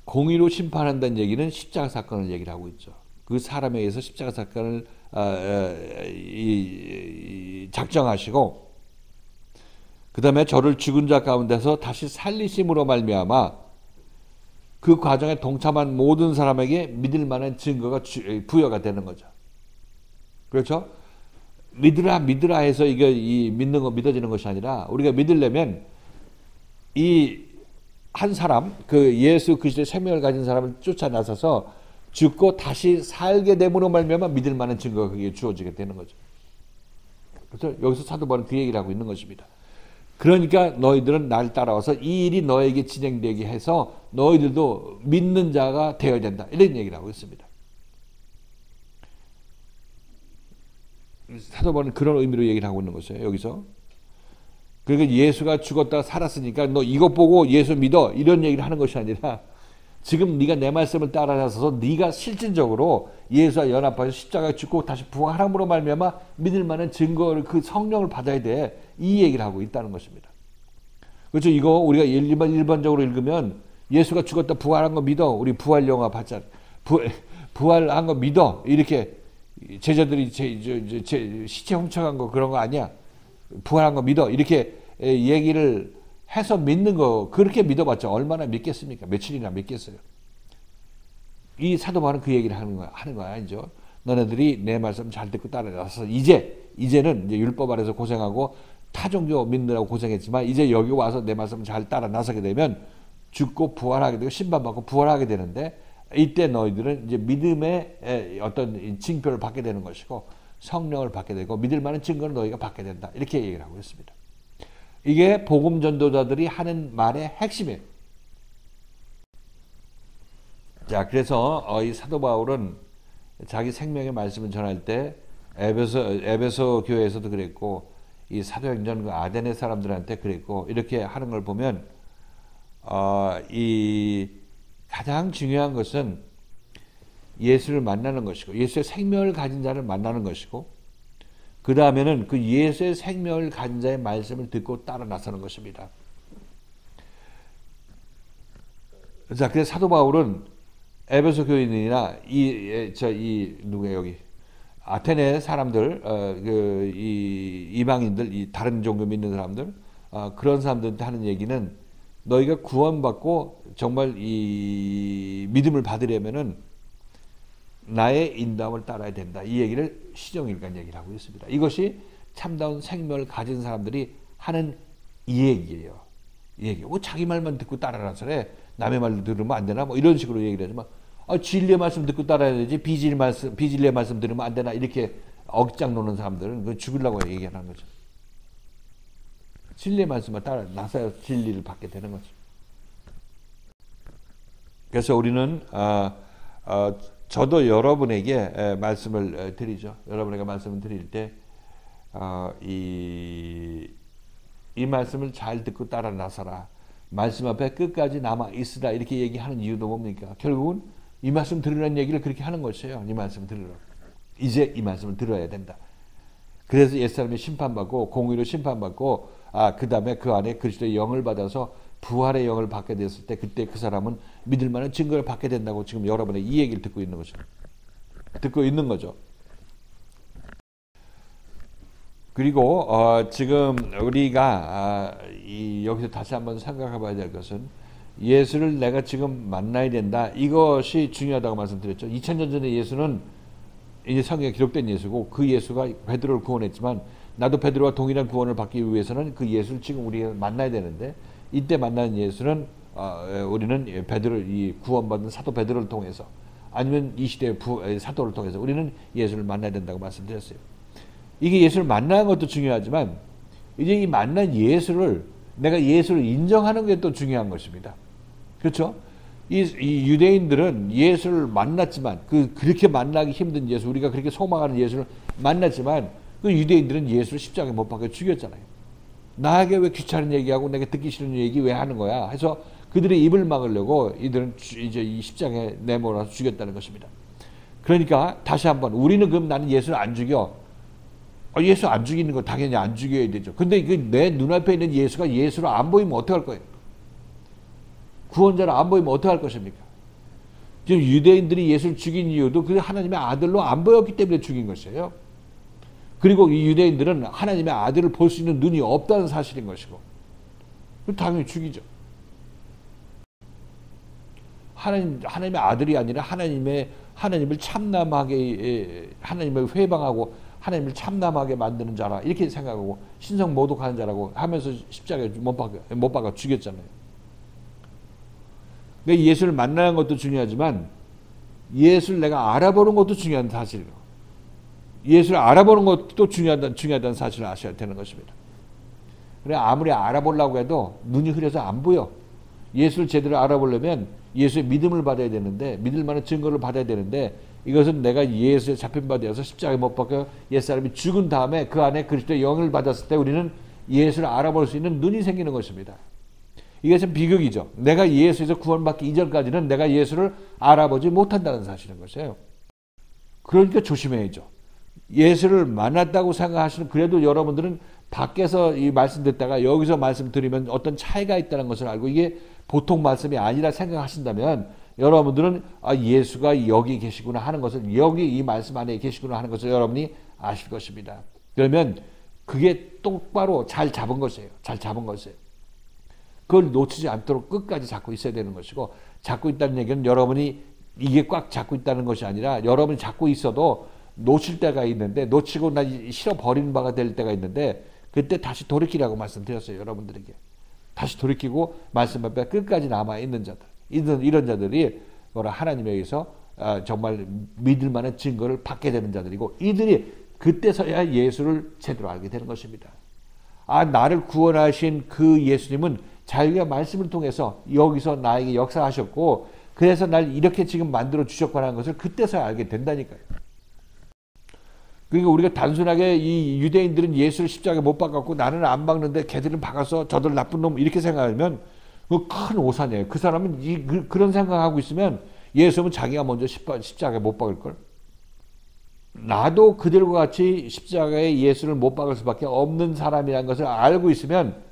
공의로 심판한다는 얘기는 십자가 사건을 얘기를 하고 있죠. 그 사람에 의해서 십자가 사건을 작정하시고, 그 다음에 저를 죽은 자 가운데서 다시 살리심으로 말미암아 그 과정에 동참한 모든 사람에게 믿을 만한 증거가 부여가 되는 거죠. 그렇죠? 믿으라 해서 믿는 거 믿어지는 것이 아니라, 우리가 믿으려면 이 한 사람, 그 예수 그리스도의 생명을 가진 사람을 쫓아 나서서 죽고 다시 살게 됨으로 말미암아 믿을 만한 증거가 그게 주어지게 되는 거죠. 그래서 여기서 사도 바울은 그 얘기를 하고 있는 것입니다. 그러니까 너희들은 날 따라와서 이 일이 너에게 진행되게 해서 너희들도 믿는 자가 되어야 된다, 이런 얘기를 하고 있습니다. 사도 바울은 그런 의미로 얘기를 하고 있는 것이에요, 여기서. 그러니까 예수가 죽었다가 살았으니까 너 이것 보고 예수 믿어, 이런 얘기를 하는 것이 아니라, 지금 네가 내 말씀을 따라 나서서 네가 실질적으로 예수와 연합하여 십자가에 죽고 다시 부활함으로 말미암아 믿을 만한 증거를, 그 성령을 받아야 돼, 이 얘기를 하고 있다는 것입니다. 그렇죠? 이거 우리가 일반적으로 읽으면 예수가 죽었다 부활한 거 믿어, 우리 부활 영화 봤잖아, 부활한 거 믿어, 이렇게 제자들이 시체 훔쳐간 거 그런 거 아니야, 부활한 거 믿어, 이렇게 얘기를 해서 믿는 거, 그렇게 믿어봤자 얼마나 믿겠습니까? 며칠이나 믿겠어요. 이 사도 바울은 그 얘기를 하는 거야, 이제. 너네들이 내 말씀 잘 듣고 따라서 이제는 이제 율법 아래서 고생하고 타종교 믿느라고 고생했지만, 이제 여기 와서 내 말씀 잘 따라 나서게 되면 죽고 부활하게 되고 신방받고 부활하게 되는데, 이때 너희들은 이제 믿음의 어떤 징표를 받게 되는 것이고 성령을 받게 되고 믿을 만한 증거를 너희가 받게 된다, 이렇게 얘기를 하고 있습니다. 이게 복음 전도자들이 하는 말의 핵심이에요. 자, 그래서 이 사도 바울은 자기 생명의 말씀을 전할 때 에베소 교회에서도 그랬고, 이 사도행전 그 아데네 사람들한테 그랬고, 이렇게 하는 걸 보면 이 가장 중요한 것은 예수를 만나는 것이고, 예수의 생명을 가진 자를 만나는 것이고, 그 다음에는 그 예수의 생명을 가진 자의 말씀을 듣고 따라 나서는 것입니다. 자, 그래서 사도 바울은 에베소 교인이나 누구야 여기 아테네 사람들, 이방인들, 다른 종교 믿는 사람들, 그런 사람들한테 하는 얘기는, 너희가 구원받고 정말 이 믿음을 받으려면은 나의 인도함을 따라야 된다, 이 얘기를 시종일관 얘기를 하고 있습니다. 이것이 참다운 생명을 가진 사람들이 하는 이 얘기예요. 이 얘기. 자기 말만 듣고 따라라서래, 남의 말도 들으면 안 되나, 뭐 이런 식으로 얘기를 하지만, 진리의 말씀 듣고 따라야 되지 비진리의 말씀 들으면 안 되나 이렇게 억장 노는 사람들은 그 죽으려고 얘기하는 거죠. 진리의 말씀을 따라 나서야 진리를 받게 되는 거죠. 그래서 우리는 저도 여러분에게 말씀을 드리죠. 여러분에게 말씀을 드릴 때 이 말씀을 잘 듣고 따라 나서라. 말씀 앞에 끝까지 남아 있으라 이렇게 얘기하는 이유도 뭡니까? 결국은 이 말씀 들으라는 얘기를 그렇게 하는 것이에요. 이 말씀 들으라. 이제 이 말씀을 들어야 된다. 그래서 옛사람이 심판받고 공의로 심판받고 그 다음에 그 안에 그리스도의 영을 받아서 부활의 영을 받게 됐을 때 그때 그 사람은 믿을 만한 증거를 받게 된다고 지금 여러분의 이 얘기를 듣고 있는 거죠. 듣고 있는 거죠. 그리고 지금 우리가 여기서 다시 한번 생각해 봐야 될 것은 예수를 내가 지금 만나야 된다. 이것이 중요하다고 말씀드렸죠. 2000년 전에 예수는 이제 성경에 기록된 예수고 그 예수가 베드로를 구원했지만 나도 베드로와 동일한 구원을 받기 위해서는 그 예수를 지금 우리가 만나야 되는데 이때 만나는 예수는 우리는 이 구원받은 사도 베드로를 통해서 아니면 이 시대의 사도를 통해서 우리는 예수를 만나야 된다고 말씀드렸어요. 이게 예수를 만나는 것도 중요하지만 이제 이 만난 예수를 내가 예수를 인정하는 게 또 중요한 것입니다. 그렇죠? 이 유대인들은 예수를 만났지만 그렇게 만나기 힘든 예수 우리가 그렇게 소망하는 예수를 만났지만 그 유대인들은 예수를 십자가에 못 박혀 죽였잖아요. 나에게 왜 귀찮은 얘기하고 내가 듣기 싫은 얘기 왜 하는 거야? 해서 그들의 입을 막으려고 이들은 이제 이 십자가에 내몰아서 죽였다는 것입니다. 그러니까 다시 한번 우리는 그럼 나는 예수를 안 죽여. 예수 안 죽이는 거 당연히 안 죽여야 되죠. 근데 내 눈앞에 있는 예수가 예수로 안 보이면 어떡할 거예요? 구원자로 안 보이면 어떡할 것입니까? 지금 유대인들이 예수를 죽인 이유도 그 하나님의 아들로 안 보였기 때문에 죽인 것이에요. 그리고 이 유대인들은 하나님의 아들을 볼 수 있는 눈이 없다는 사실인 것이고 당연히 죽이죠. 하나님의 아들이 아니라 하나님을 참남하게 하나님을 회방하고 하나님을 참남하게 만드는 자라 이렇게 생각하고 신성 모독하는 자라고 하면서 십자가에 못 박아 죽였잖아요. 그러니까 예수를 만나는 것도 중요하지만 예수를 내가 알아보는 것도 중요한 사실이에요. 예수를 알아보는 것도 중요하다는 사실을 아셔야 되는 것입니다. 그래 아무리 알아보려고 해도 눈이 흐려서 안 보여. 예수를 제대로 알아보려면 예수의 믿음을 받아야 되는데 믿을 만한 증거를 받아야 되는데 이것은 내가 예수에 잡힌 바 되어서 십자가에 못 박혀 옛사람이 죽은 다음에 그 안에 그리스도의 영을 받았을 때 우리는 예수를 알아볼 수 있는 눈이 생기는 것입니다. 이것은 비극이죠. 내가 예수에서 구원받기 이전까지는 내가 예수를 알아보지 못한다는 사실인 것이에요. 그러니까 조심해야죠. 예수를 만났다고 생각하시는 그래도 여러분들은 밖에서 이 말씀 듣다가 여기서 말씀 드리면 어떤 차이가 있다는 것을 알고 이게 보통 말씀이 아니라 생각하신다면 여러분들은 예수가 여기 계시구나 하는 것을 여기 이 말씀 안에 계시구나 하는 것을 여러분이 아실 것입니다. 그러면 그게 똑바로 잘 잡은 것이에요. 잘 잡은 것이에요. 그걸 놓치지 않도록 끝까지 잡고 있어야 되는 것이고 잡고 있다는 얘기는 여러분이 이게 꽉 잡고 있다는 것이 아니라 여러분이 잡고 있어도 놓칠 때가 있는데 놓치고 실어버리는 바가 될 때가 있는데 그때 다시 돌이키라고 말씀드렸어요. 여러분들에게. 다시 돌이키고 말씀 앞에 끝까지 남아있는 자들. 이런 자들이 하나님에게서 정말 믿을 만한 증거를 받게 되는 자들이고 이들이 그때서야 예수를 제대로 알게 되는 것입니다. 나를 구원하신 그 예수님은 자기가 말씀을 통해서 여기서 나에게 역사하셨고 그래서 날 이렇게 지금 만들어 주셨구나 하는 것을 그때서야 알게 된다니까요. 그러니까 우리가 단순하게 이 유대인들은 예수를 십자가에 못 박았고 나는 안 박는데 걔들은 박아서 저들 나쁜 놈 이렇게 생각하면 그 큰 오산이에요. 그 사람은 그런 생각하고 있으면 예수는 자기가 먼저 십자가에 못 박을걸. 나도 그들과 같이 십자가에 예수를 못 박을 수밖에 없는 사람이라는 것을 알고 있으면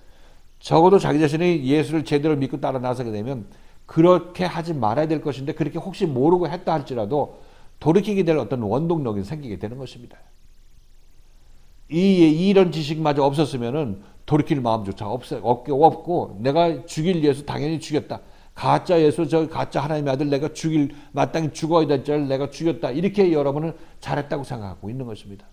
적어도 자기 자신이 예수를 제대로 믿고 따라 나서게 되면 그렇게 하지 말아야 될 것인데 그렇게 혹시 모르고 했다 할지라도 돌이키게 될 어떤 원동력이 생기게 되는 것입니다. 이런 지식마저 없었으면은 돌이킬 마음조차 없고 내가 죽일 예수 당연히 죽였다. 가짜 예수 저 가짜 하나님의 아들 내가 마땅히 죽어야 될 자를 내가 죽였다. 이렇게 여러분은 잘했다고 생각하고 있는 것입니다.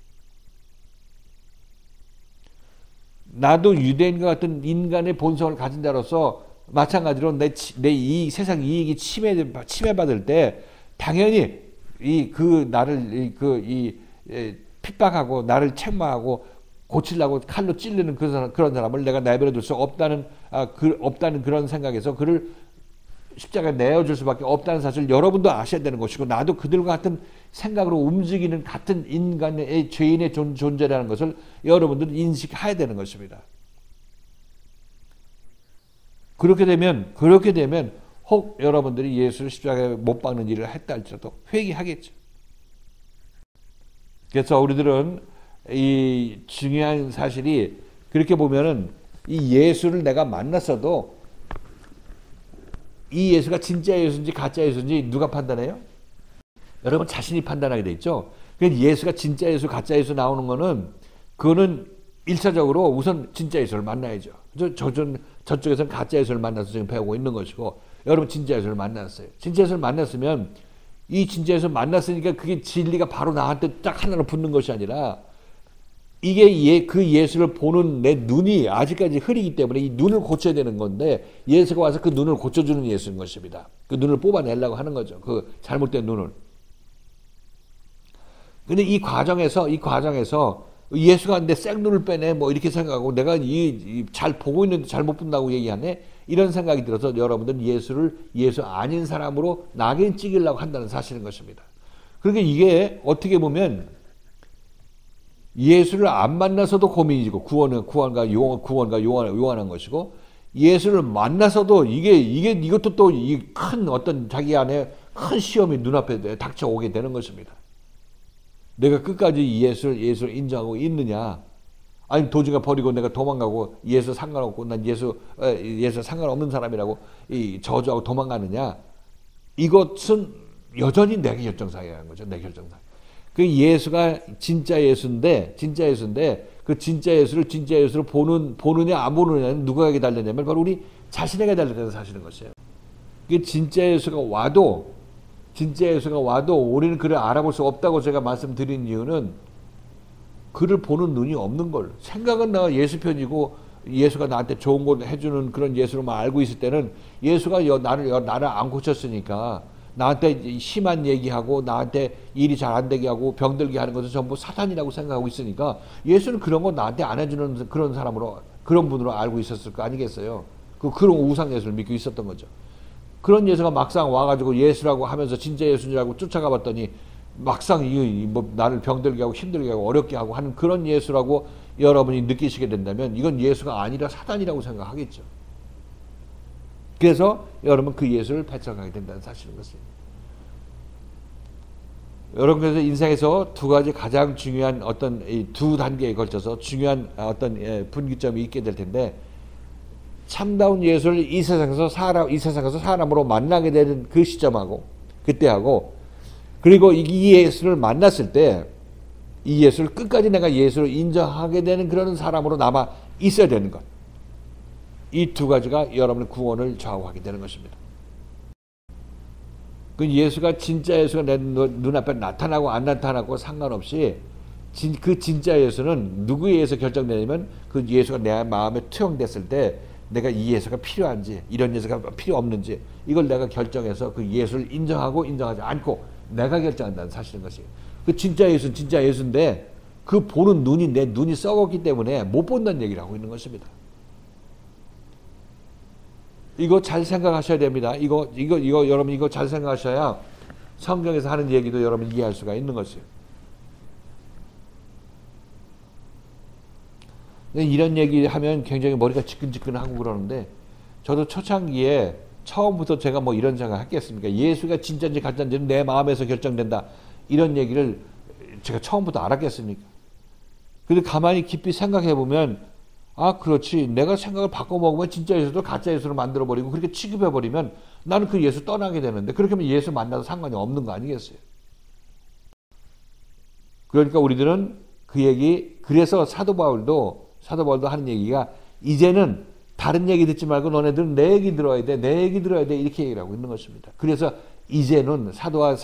나도 유대인과 같은 인간의 본성을 가진 자로서 마찬가지로 내 이 세상 이익이 침해받을 때 당연히 나를 핍박하고 나를 책망하고 고치려고 칼로 찔르는 그런 사람을 내가 내버려 둘 수 없다는 그런 생각에서 그를 십자가에 내어줄 수밖에 없다는 사실을 여러분도 아셔야 되는 것이고, 나도 그들과 같은 생각으로 움직이는 같은 인간의 죄인의 존재라는 것을 여러분들은 인식해야 되는 것입니다. 그렇게 되면 혹 여러분들이 예수를 십자가에 못 박는 일을 했다 할지라도 회개하겠죠. 그래서 우리들은 이 중요한 사실이, 그렇게 보면은 이 예수를 내가 만났어도 이 예수가 진짜 예수인지 가짜 예수인지 누가 판단해요? 여러분 자신이 판단하게 돼 있죠. 그러니까 예수가 진짜 예수, 가짜 예수 나오는 거는, 그거는 1차적으로 우선 진짜 예수를 만나야죠. 저쪽에서는 가짜 예수를 만나서 지금 배우고 있는 것이고, 여러분 진짜 예수를 만났어요. 진짜 예수를 만났으면, 이 진짜 예수를 만났으니까 그게 진리가 바로 나한테 딱 하나로 붙는 것이 아니라, 이게 그 예수를 보는 내 눈이 아직까지 흐리기 때문에 이 눈을 고쳐야 되는 건데, 예수가 와서 그 눈을 고쳐주는 예수인 것입니다. 그 눈을 뽑아내려고 하는 거죠. 그 잘못된 눈을. 근데 이 과정에서 예수가 내 생눈을 빼네 뭐 이렇게 생각하고, 내가 잘 보고 있는데 잘못 본다고 얘기하네, 이런 생각이 들어서 여러분들은 예수를 예수 아닌 사람으로 낙인 찍으려고 한다는 사실인 것입니다. 그러니까 이게 어떻게 보면 예수를 안 만나서도 고민이고, 구원과 요한한 것이고, 예수를 만나서도 이것도 또 이 큰 어떤 자기 안에 큰 시험이 눈앞에 닥쳐오게 되는 것입니다. 내가 끝까지 예수를 인정하고 있느냐, 아니면 도중에 버리고 내가 도망가고 예수 상관없고 난 예수 상관없는 사람이라고 저주하고 도망가느냐, 이것은 여전히 내 결정사항이라는 거죠. 내 결정사항. 그 예수가 진짜 예수인데 그 진짜 예수를 보느냐 안 보느냐는 누구에게 달렸냐면 바로 우리 자신에게 달렸다는 사실인 것이에요. 그 진짜 예수가 와도 우리는 그를 알아볼 수 없다고 제가 말씀드린 이유는, 그를 보는 눈이 없는 걸, 생각은 내가 예수 편이고 예수가 나한테 좋은 걸 해주는 그런 예수로만 알고 있을 때는, 예수가 나를 안 고쳤으니까 나한테 심한 얘기하고 나한테 일이 잘 안 되게 하고 병들게 하는 것은 전부 사탄이라고 생각하고 있으니까, 예수는 그런 거 나한테 안 해주는 그런 사람으로, 그런 분으로 알고 있었을 거 아니겠어요. 그런 우상 예수를 믿고 있었던 거죠. 그런 예수가 막상 와가지고 예수라고 하면서 진짜 예수라고 쫓아가 봤더니, 막상 나를 병들게 하고 힘들게 하고 어렵게 하고 하는 그런 예수라고 여러분이 느끼시게 된다면, 이건 예수가 아니라 사탄이라고 생각하겠죠. 그래서 여러분 그 예수를 배척하게 된다는 사실인 것입니다. 여러분, 그래서 인생에서 두 가지 가장 중요한 어떤 두 단계에 걸쳐서 중요한 어떤 분기점이 있게 될 텐데, 참다운 예수를 이 세상에서 사람으로 만나게 되는 그 시점하고, 그때하고, 그리고 이 예수를 만났을 때 이 예수를 끝까지 내가 예수를 인정하게 되는 그런 사람으로 남아 있어야 되는 것, 이 두 가지가 여러분의 구원을 좌우하게 되는 것입니다. 그 예수가 진짜 예수가 내 눈앞에 나타나고 안 나타나고 상관없이, 그 진짜 예수는 누구에 의해서 결정되냐면, 그 예수가 내 마음에 투영됐을 때 내가 이 예수가 필요한지, 이런 예수가 필요 없는지, 이걸 내가 결정해서 그 예수를 인정하고 인정하지 않고 내가 결정한다는 사실인 것이에요. 그 진짜 예수는 진짜 예수인데, 그 보는 눈이, 내 눈이 썩었기 때문에 못 본다는 얘기를 하고 있는 것입니다. 이거 잘 생각하셔야 됩니다. 이거 여러분 이거 잘 생각하셔야 성경에서 하는 얘기도 여러분 이해할 수가 있는 것이에요. 이런 얘기하면 굉장히 머리가 지끈지끈하고 그러는데, 저도 초창기에 처음부터 제가 뭐 이런 생각 했겠습니까? 예수가 진짜인지 가짜인지는 내 마음에서 결정된다, 이런 얘기를 제가 처음부터 알았겠습니까? 근데 가만히 깊이 생각해 보면, 아 그렇지, 내가 생각을 바꿔먹으면 진짜 예수도 가짜 예수로 만들어버리고 그렇게 취급해버리면 나는 그 예수 떠나게 되는데, 그렇게 하면 예수 만나도 상관이 없는 거 아니겠어요? 그러니까 우리들은 그 얘기, 그래서 사도 바울도 하는 얘기가, 이제는 다른 얘기 듣지 말고 너네들은 내 얘기 들어야 돼, 내 얘기 들어야 돼, 이렇게 얘기를 하고 있는 것입니다. 그래서 이제는 사도와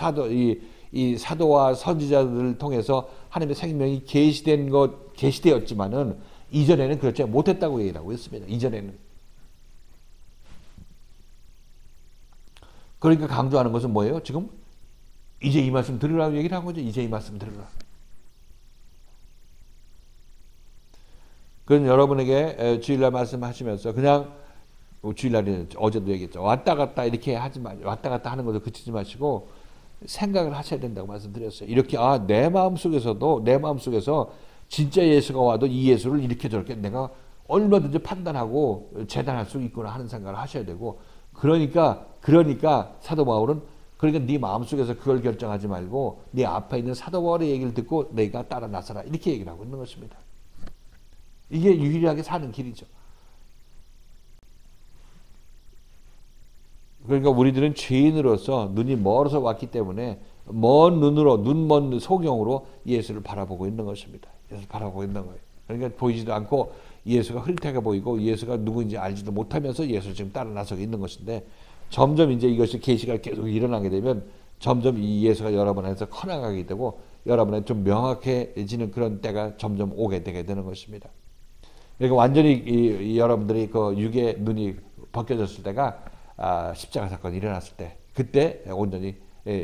선지자들을 통해서 하나님의 생명이 계시되었지만은, 이전에는 그렇지 못했다고 얘기를 하고 있습니다. 이전에는. 그러니까 강조하는 것은 뭐예요? 지금 이제 이 말씀 들으라고 얘기를 한 거죠. 이제 이 말씀 들으라. 그건 여러분에게 주일날 말씀하시면서 그냥 주일날에 어제도 얘기했죠. 왔다 갔다 이렇게 하지 마. 왔다 갔다 하는 것도 그치지 마시고 생각을 하셔야 된다고 말씀드렸어요. 이렇게 내 마음속에서 진짜 예수가 와도 이 예수를 이렇게 저렇게 내가 얼마든지 판단하고 재단할 수 있구나 하는 생각을 하셔야 되고 그러니까 사도 바울은 그러니까 네 마음속에서 그걸 결정하지 말고 네 앞에 있는 사도 바울의 얘기를 듣고 내가 따라 나서라 이렇게 얘기를 하고 있는 것입니다. 이게 유일하게 사는 길이죠. 그러니까 우리들은 죄인으로서 눈이 멀어서 왔기 때문에 먼 눈으로 눈먼 소경으로 예수를 바라보고 있는 것입니다. 예수를 바라보고 있는 거예요. 그러니까 보이지도 않고 예수가 흐릿하게 보이고 예수가 누구인지 알지도 못하면서 예수를 지금 따라 나서고 있는 것인데 점점 이제 이것이 계시가 계속 일어나게 되면 점점 이 예수가 여러분 안에서 커나가게 되고 여러분에 좀 명확해지는 그런 때가 점점 오게 되게 되는 것입니다. 그러니까 완전히 여러분들이 그 육의 눈이 벗겨졌을 때가 십자가 사건이 일어났을 때 그때 온전히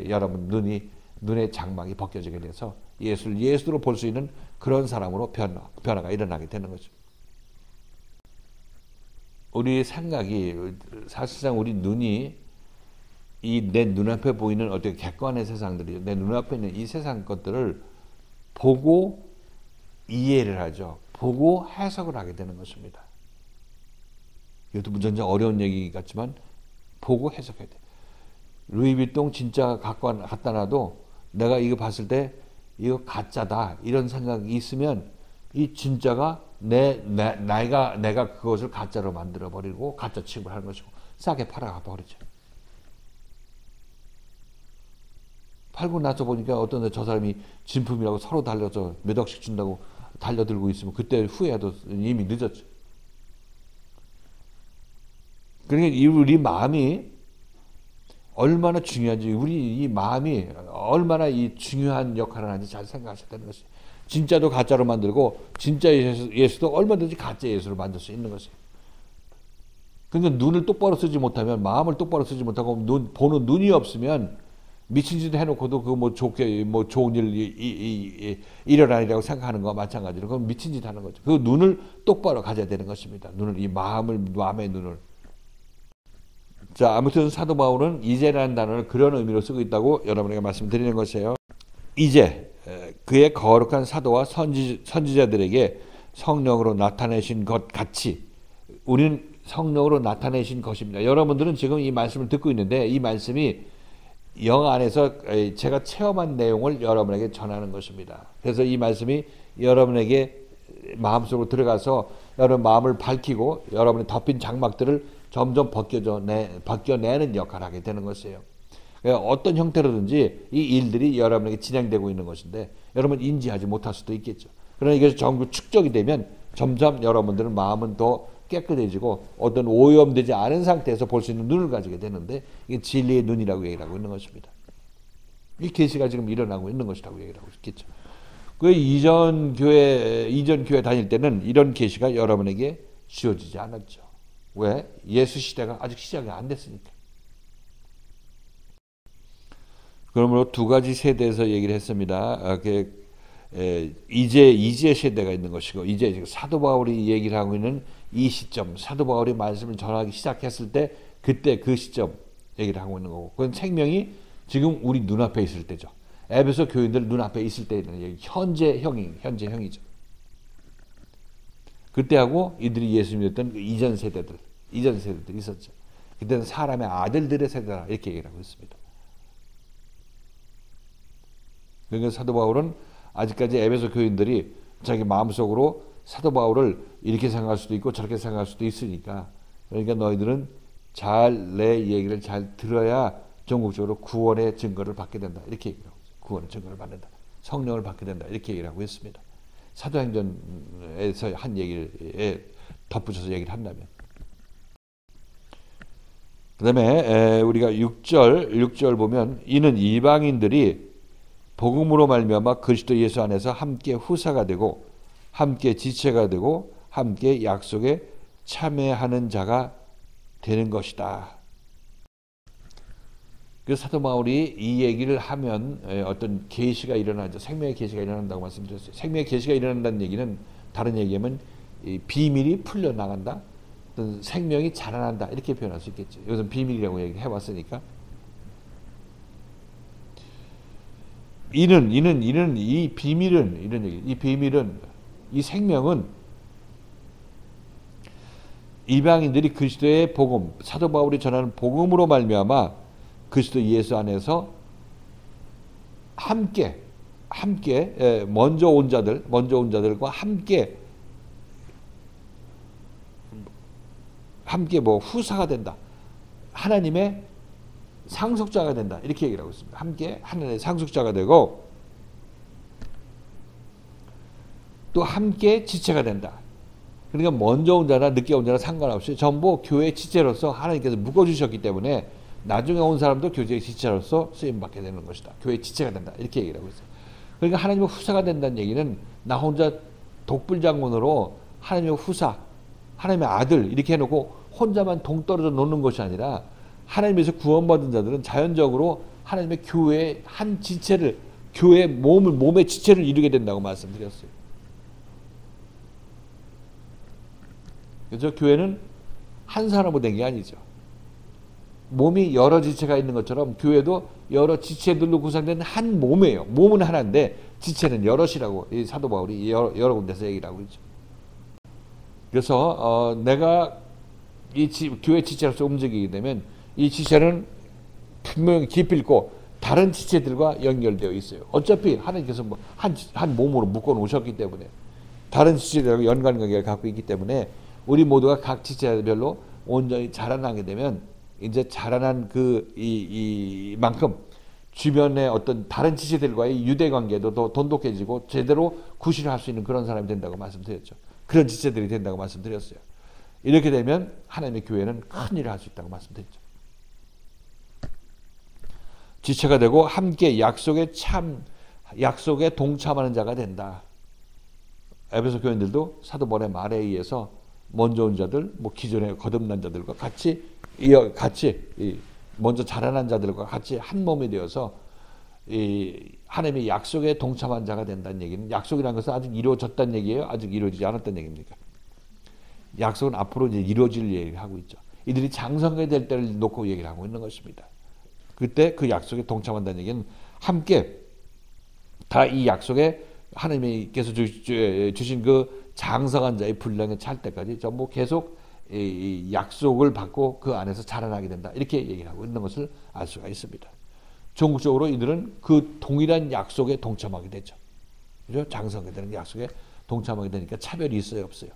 여러분 눈의 장막이 벗겨지게 돼서 예수를 예수로 볼 수 있는 그런 사람으로 변화가 일어나게 되는 거죠. 우리 생각이 사실상 우리 눈이 이 내 눈앞에 보이는 어떤 객관의 세상들이 내 눈앞에 있는 이 세상 것들을 보고 이해를 하죠. 보고 해석을 하게 되는 것입니다. 이것도 무전자 어려운 얘기 같지만 보고 해석해야 돼. 루이비통 진짜 갖다 놔도 내가 이거 봤을 때 이거 가짜다 이런 생각이 있으면 이 진짜가 내가 그것을 가짜로 만들어 버리고 가짜 취급을 하는 것이고 싸게 팔아가 버리죠. 팔고 나서 보니까 어떤 저 사람이 진품이라고 서로 달려서 몇 억씩 준다고 달려들고 있으면 그때 후회해도 이미 늦었죠. 그러니까 우리 마음이 얼마나 중요한지 우리 이 마음이 얼마나 이 중요한 역할을 하는지 잘 생각하셔야 되는 것이에요. 진짜도 가짜로 만들고 진짜 예수도 얼마든지 가짜 예수를 만들 수 있는 것이에요. 그러니까 눈을 똑바로 쓰지 못하면 마음을 똑바로 쓰지 못하고 보는 눈이 없으면 미친 짓 해놓고도 그 뭐 좋은 일 일어나리라고 생각하는 거와 마찬가지로 그건 미친 짓 하는 거죠. 그 눈을 똑바로 가져야 되는 것입니다. 이 마음의 눈을. 자, 아무튼 사도 바울은 이제라는 단어를 그런 의미로 쓰고 있다고 여러분에게 말씀드리는 것이에요. 이제 그의 거룩한 사도와 선지자들에게 성령으로 나타내신 것 같이 우리는 성령으로 나타내신 것입니다. 여러분들은 지금 이 말씀을 듣고 있는데 이 말씀이 영 안에서 제가 체험한 내용을 여러분에게 전하는 것입니다. 그래서 이 말씀이 여러분에게 마음속으로 들어가서 여러분 마음을 밝히고 여러분의 덮인 장막들을 점점 벗겨내는 역할을 하게 되는 것이에요. 어떤 형태로든지 이 일들이 여러분에게 진행되고 있는 것인데 여러분 인지하지 못할 수도 있겠죠. 그러나 이게 전부 축적이 되면 점점 여러분들은 마음은 더 깨끗해지고 어떤 오염되지 않은 상태에서 볼 수 있는 눈을 가지게 되는데 이게 진리의 눈이라고 얘기를 하고 있는 것입니다. 이 계시가 지금 일어나고 있는 것이라고 얘기를 하고 있겠죠. 그 이전 교회 다닐 때는 이런 계시가 여러분에게 주어지지 않았죠. 왜? 예수 시대가 아직 시작이 안 됐으니까. 그러므로 두 가지 세대에서 얘기를 했습니다. 이제 세대가 있는 것이고 이제 사도 바울이 얘기를 하고 있는 이 시점, 사도 바울이 말씀을 전하기 시작했을 때 그때 그 시점 얘기를 하고 있는 거고 그건 생명이 지금 우리 눈앞에 있을 때죠. 에베소 교인들 눈앞에 있을 때 있는 얘기, 현재형이죠. 그때하고 이들이 예수 믿었던 그 이전 세대들 있었죠. 그때는 사람의 아들들의 세대다 이렇게 얘기를 하고 있습니다. 그러니까 사도 바울은 아직까지 에베소 교인들이 자기 마음속으로 사도 바울을 이렇게 생각할 수도 있고 저렇게 생각할 수도 있으니까 그러니까 너희들은 내 얘기를 잘 들어야 전국적으로 구원의 증거를 받게 된다. 이렇게 얘기를 하고 있어요. 구원의 증거를 받는다. 성령을 받게 된다. 이렇게 얘기를 하고 있습니다. 사도행전에서 한 얘기에 덧붙여서 얘기를 한다면 그 다음에 우리가 6절 보면 이는 이방인들이 복음으로 말미암아 그리스도 예수 안에서 함께 후사가 되고 함께 지체가 되고 함께 약속에 참여하는 자가 되는 것이다. 그 사도 바울이 이 얘기를 하면 어떤 계시가 일어나죠. 생명의 계시가 일어난다고 말씀드렸어요. 생명의 계시가 일어난다는 얘기는 다른 얘기하면 이 비밀이 풀려 나간다. 어떤 생명이 자라난다. 이렇게 표현할 수 있겠죠. 이것은 비밀이라고 얘기해 왔으니까. 이는 이 비밀은 이런 얘기. 이 비밀은 이 생명은 이방인들이 그리스도의 복음, 사도 바울이 전하는 복음으로 말미암아 그리스도 예수 안에서 함께 먼저 온 자들과 함께 뭐 후사가 된다. 하나님의 상속자가 된다. 이렇게 얘기를 하고 있습니다. 함께 하나님의 상속자가 되고 또 함께 지체가 된다. 그러니까 먼저 온 자나 늦게 온 자나 상관없이 전부 교회의 지체로서 하나님께서 묶어주셨기 때문에 나중에 온 사람도 교회의 지체로서 쓰임받게 되는 것이다. 교회의 지체가 된다. 이렇게 얘기를 하고 있어요. 그러니까 하나님의 후사가 된다는 얘기는 나 혼자 독불장군으로 하나님의 후사, 하나님의 아들 이렇게 해놓고 혼자만 동떨어져 놓는 것이 아니라 하나님에서 구원받은 자들은 자연적으로 하나님의 교회의 한 지체를, 교회의 몸의 지체를 이루게 된다고 말씀드렸어요. 그래서 교회는 한 사람으로 된 게 아니죠. 몸이 여러 지체가 있는 것처럼 교회도 여러 지체들로 구성된 한 몸이에요. 몸은 하나인데 지체는 여럿이라고 이 사도 바울이 여러 군데서 얘기를 하고 있죠. 그래서 내가 이 교회 지체로서 움직이게 되면 이 지체는 분명히 기필코 다른 지체들과 연결되어 있어요. 어차피 하나님께서 한 몸으로 묶어 놓으셨기 때문에 다른 지체들과 연관관계를 갖고 있기 때문에 우리 모두가 각 지체별로 온전히 자라나게 되면 이제 자라난 이만큼 주변의 어떤 다른 지체들과의 유대 관계도 더 돈독해지고 제대로 구실을 할 수 있는 그런 사람이 된다고 말씀드렸죠. 그런 지체들이 된다고 말씀드렸어요. 이렇게 되면 하나님의 교회는 큰 일을 할 수 있다고 말씀드렸죠. 지체가 되고 함께 약속에 동참하는 자가 된다. 에베소 교인들도 사도 바울의 말에 의해서 먼저 온 자들, 뭐 기존에 거듭난 자들과 같이 먼저 자라난 자들과 같이 한 몸이 되어서 이 하나님의 약속에 동참한 자가 된다는 얘기는, 약속이라는 것은 아직 이루어졌다는 얘기예요? 아직 이루어지지 않았다는 얘기입니까? 약속은 앞으로 이제 이루어질 얘기를 하고 있죠. 이들이 장성하게 될 때를 놓고 얘기를 하고 있는 것입니다. 그때 그 약속에 동참한다는 얘기는 함께 다 이 약속에 하나님께서 주신 그 장성한 자의 분량에 찰 때까지 전부 계속 이 약속을 받고 그 안에서 자라나게 된다. 이렇게 얘기를 하고 있는 것을 알 수가 있습니다. 종국적으로 이들은 그 동일한 약속에 동참하게 되죠. 그죠? 장성하게 되는 약속에 동참하게 되니까 차별이 있어요, 없어요?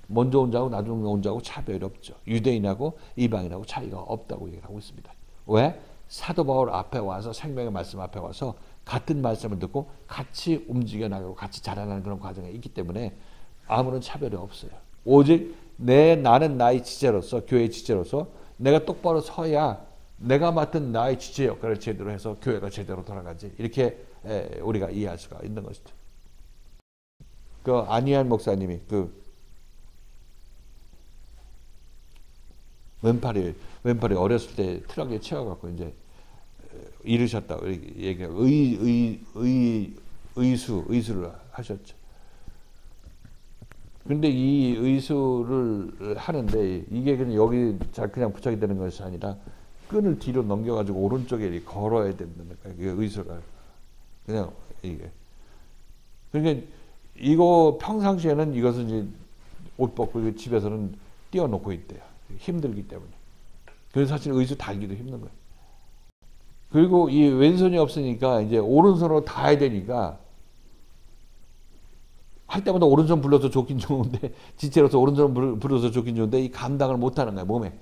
먼저 온 자하고 나중에 온 자하고 차별이 없죠. 유대인하고 이방인하고 차이가 없다고 얘기를 하고 있습니다. 왜? 사도 바울 앞에 와서, 생명의 말씀 앞에 와서 같은 말씀을 듣고 같이 움직여 나가고 같이 자라나는 그런 과정에 있기 때문에 아무런 차별이 없어요. 오직 나는 나의 지체로서, 교회의 지체로서 내가 똑바로 서야 내가 맡은 나의 지체 역할을 제대로 해서 교회가 제대로 돌아가지. 이렇게 우리가 이해할 수가 있는 것이죠. 그 안희한 목사님이 왼팔이 어렸을 때 트럭에 치여갖고 이제 잃으셨다고 얘기하고 의수를 하셨죠. 근데 이 의수를 하는데 이게 그냥 여기 그냥 부착이 되는 것이 아니라 끈을 뒤로 넘겨가지고 오른쪽에 걸어야 된다는 거예요. 이게 의수가 그냥 이게. 그러니까 이거 평상시에는 이것을 이제 옷 벗고 집에서는 띄워놓고 있대요. 힘들기 때문에. 그래서 사실 의수 달기도 힘든 거예요. 그리고 이 왼손이 없으니까 이제 오른손으로 다 해야 되니까 할 때마다 오른손 불러서 좋긴 좋은데, 지체로서 오른손 불러서 좋긴 좋은데 이 감당을 못하는 거야, 몸에.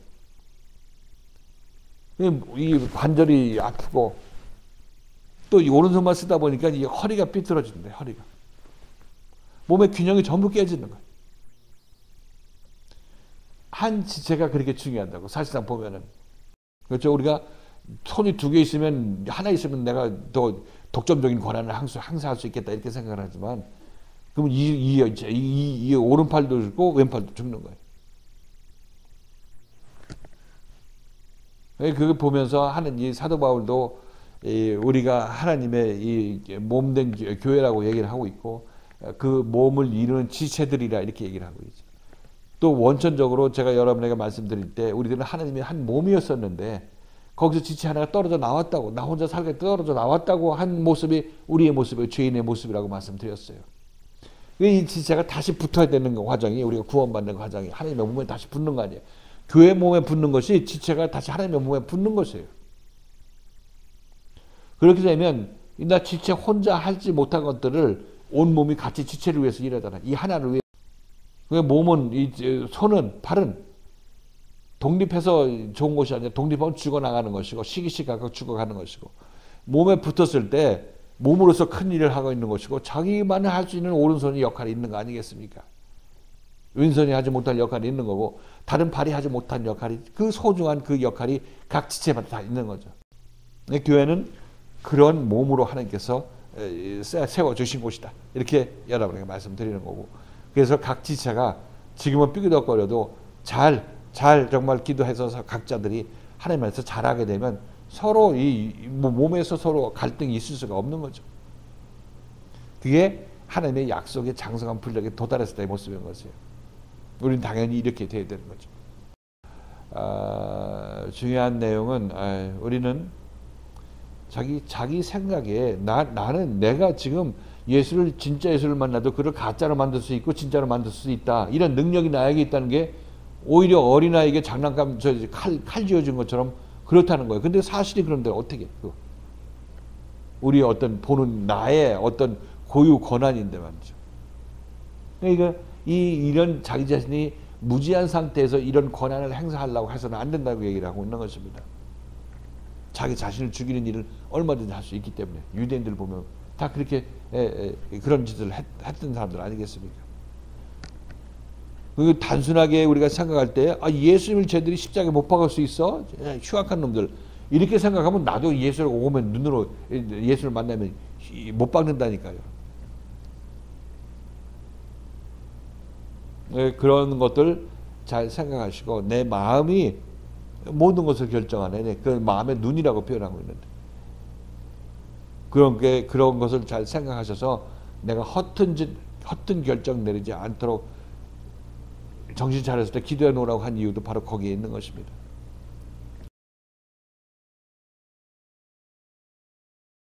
이 관절이 아프고 또 이 오른손만 쓰다 보니까 이 허리가 삐뚤어지는데, 허리가. 몸의 균형이 전부 깨지는 거야. 한 지체가 그렇게 중요하다고, 사실상 보면은. 그렇죠? 우리가 손이 두 개 있으면, 하나 있으면 내가 더 독점적인 권한을 항상 할 수 있겠다, 이렇게 생각을 하지만, 그러면 이 오른팔도 죽고 왼팔도 죽는 거예요. 그걸 보면서 하는 이 사도 바울도 우리가 하나님의 이 몸된 교회라고 얘기를 하고 있고 그 몸을 이루는 지체들이라 이렇게 얘기를 하고 있죠. 또 원천적으로 제가 여러분에게 말씀드릴 때 우리들은 하나님의 한 몸이었었는데 거기서 지체 하나가 떨어져 나왔다고, 나 혼자 살게 떨어져 나왔다고 한 모습이 우리의 모습이 죄인의 모습이라고 말씀드렸어요. 이 지체가 다시 붙어야 되는 과정이 우리가 구원받는 과정이 하나님의 몸에 다시 붙는 거 아니에요. 교회 몸에 붙는 것이 지체가 다시 하나님의 몸에 붙는 것이에요. 그렇게 되면 나 지체 혼자 하지 못한 것들을 온 몸이 같이 지체를 위해서 일하잖아. 이 하나를 위해. 몸은 손은 발은 독립해서 좋은 것이 아니라 독립하면 죽어나가는 것이고 시기시각각 죽어가는 것이고 몸에 붙었을 때 몸으로서 큰 일을 하고 있는 것이고 자기만이 할 수 있는 오른손의 역할이 있는 거 아니겠습니까? 왼손이 하지 못할 역할이 있는 거고 다른 발이 하지 못한 역할이 그 소중한 그 역할이 각 지체마다 다 있는 거죠. 교회는 그런 몸으로 하나님께서 세워주신 곳이다. 이렇게 여러분에게 말씀드리는 거고 그래서 각 지체가 지금은 삐그덕거려도 잘 정말 기도해서 각자들이 하나님 안에서 잘하게 되면 서로 이 몸에서 서로 갈등이 있을 수가 없는 거죠. 그게 하나님의 약속의 장성한 분량에 도달했을 때의 모습인 것이에요. 우리는 당연히 이렇게 돼야 되는 거죠. 중요한 내용은 우리는 자기 생각에 나는 내가 지금 진짜 예수를 만나도 그를 가짜로 만들 수 있고 진짜로 만들 수 있다. 이런 능력이 나에게 있다는 게 오히려 어린아이에게 장난감 칼 쥐어준 것처럼 그렇다는 거예요. 근데 사실이 그런데 어떻게 우리 어떤 보는 나의 어떤 고유 권한인데 말이죠. 그러니까 이런 자기 자신이 무지한 상태에서 이런 권한을 행사하려고 해서는 안 된다고 얘기를 하고 있는 것입니다. 자기 자신을 죽이는 일을 얼마든지 할 수 있기 때문에 유대인들 보면 다 그렇게 그런 짓을 했던 사람들 아니겠습니까? 단순하게 우리가 생각할 때 예수님을 쟤들이 십자가에 못 박을 수 있어? 흉악한 놈들 이렇게 생각하면 나도 예수를 오면 눈으로 예수를 만나면 못 박는다니까요. 그런 것들 잘 생각하시고 내 마음이 모든 것을 결정하네. 그 마음의 눈이라고 표현하고 있는데 그런 것을 잘 생각하셔서 내가 허튼 결정 내리지 않도록 정신 차렸을 때 기도해 놓으라고 한 이유도 바로 거기에 있는 것입니다.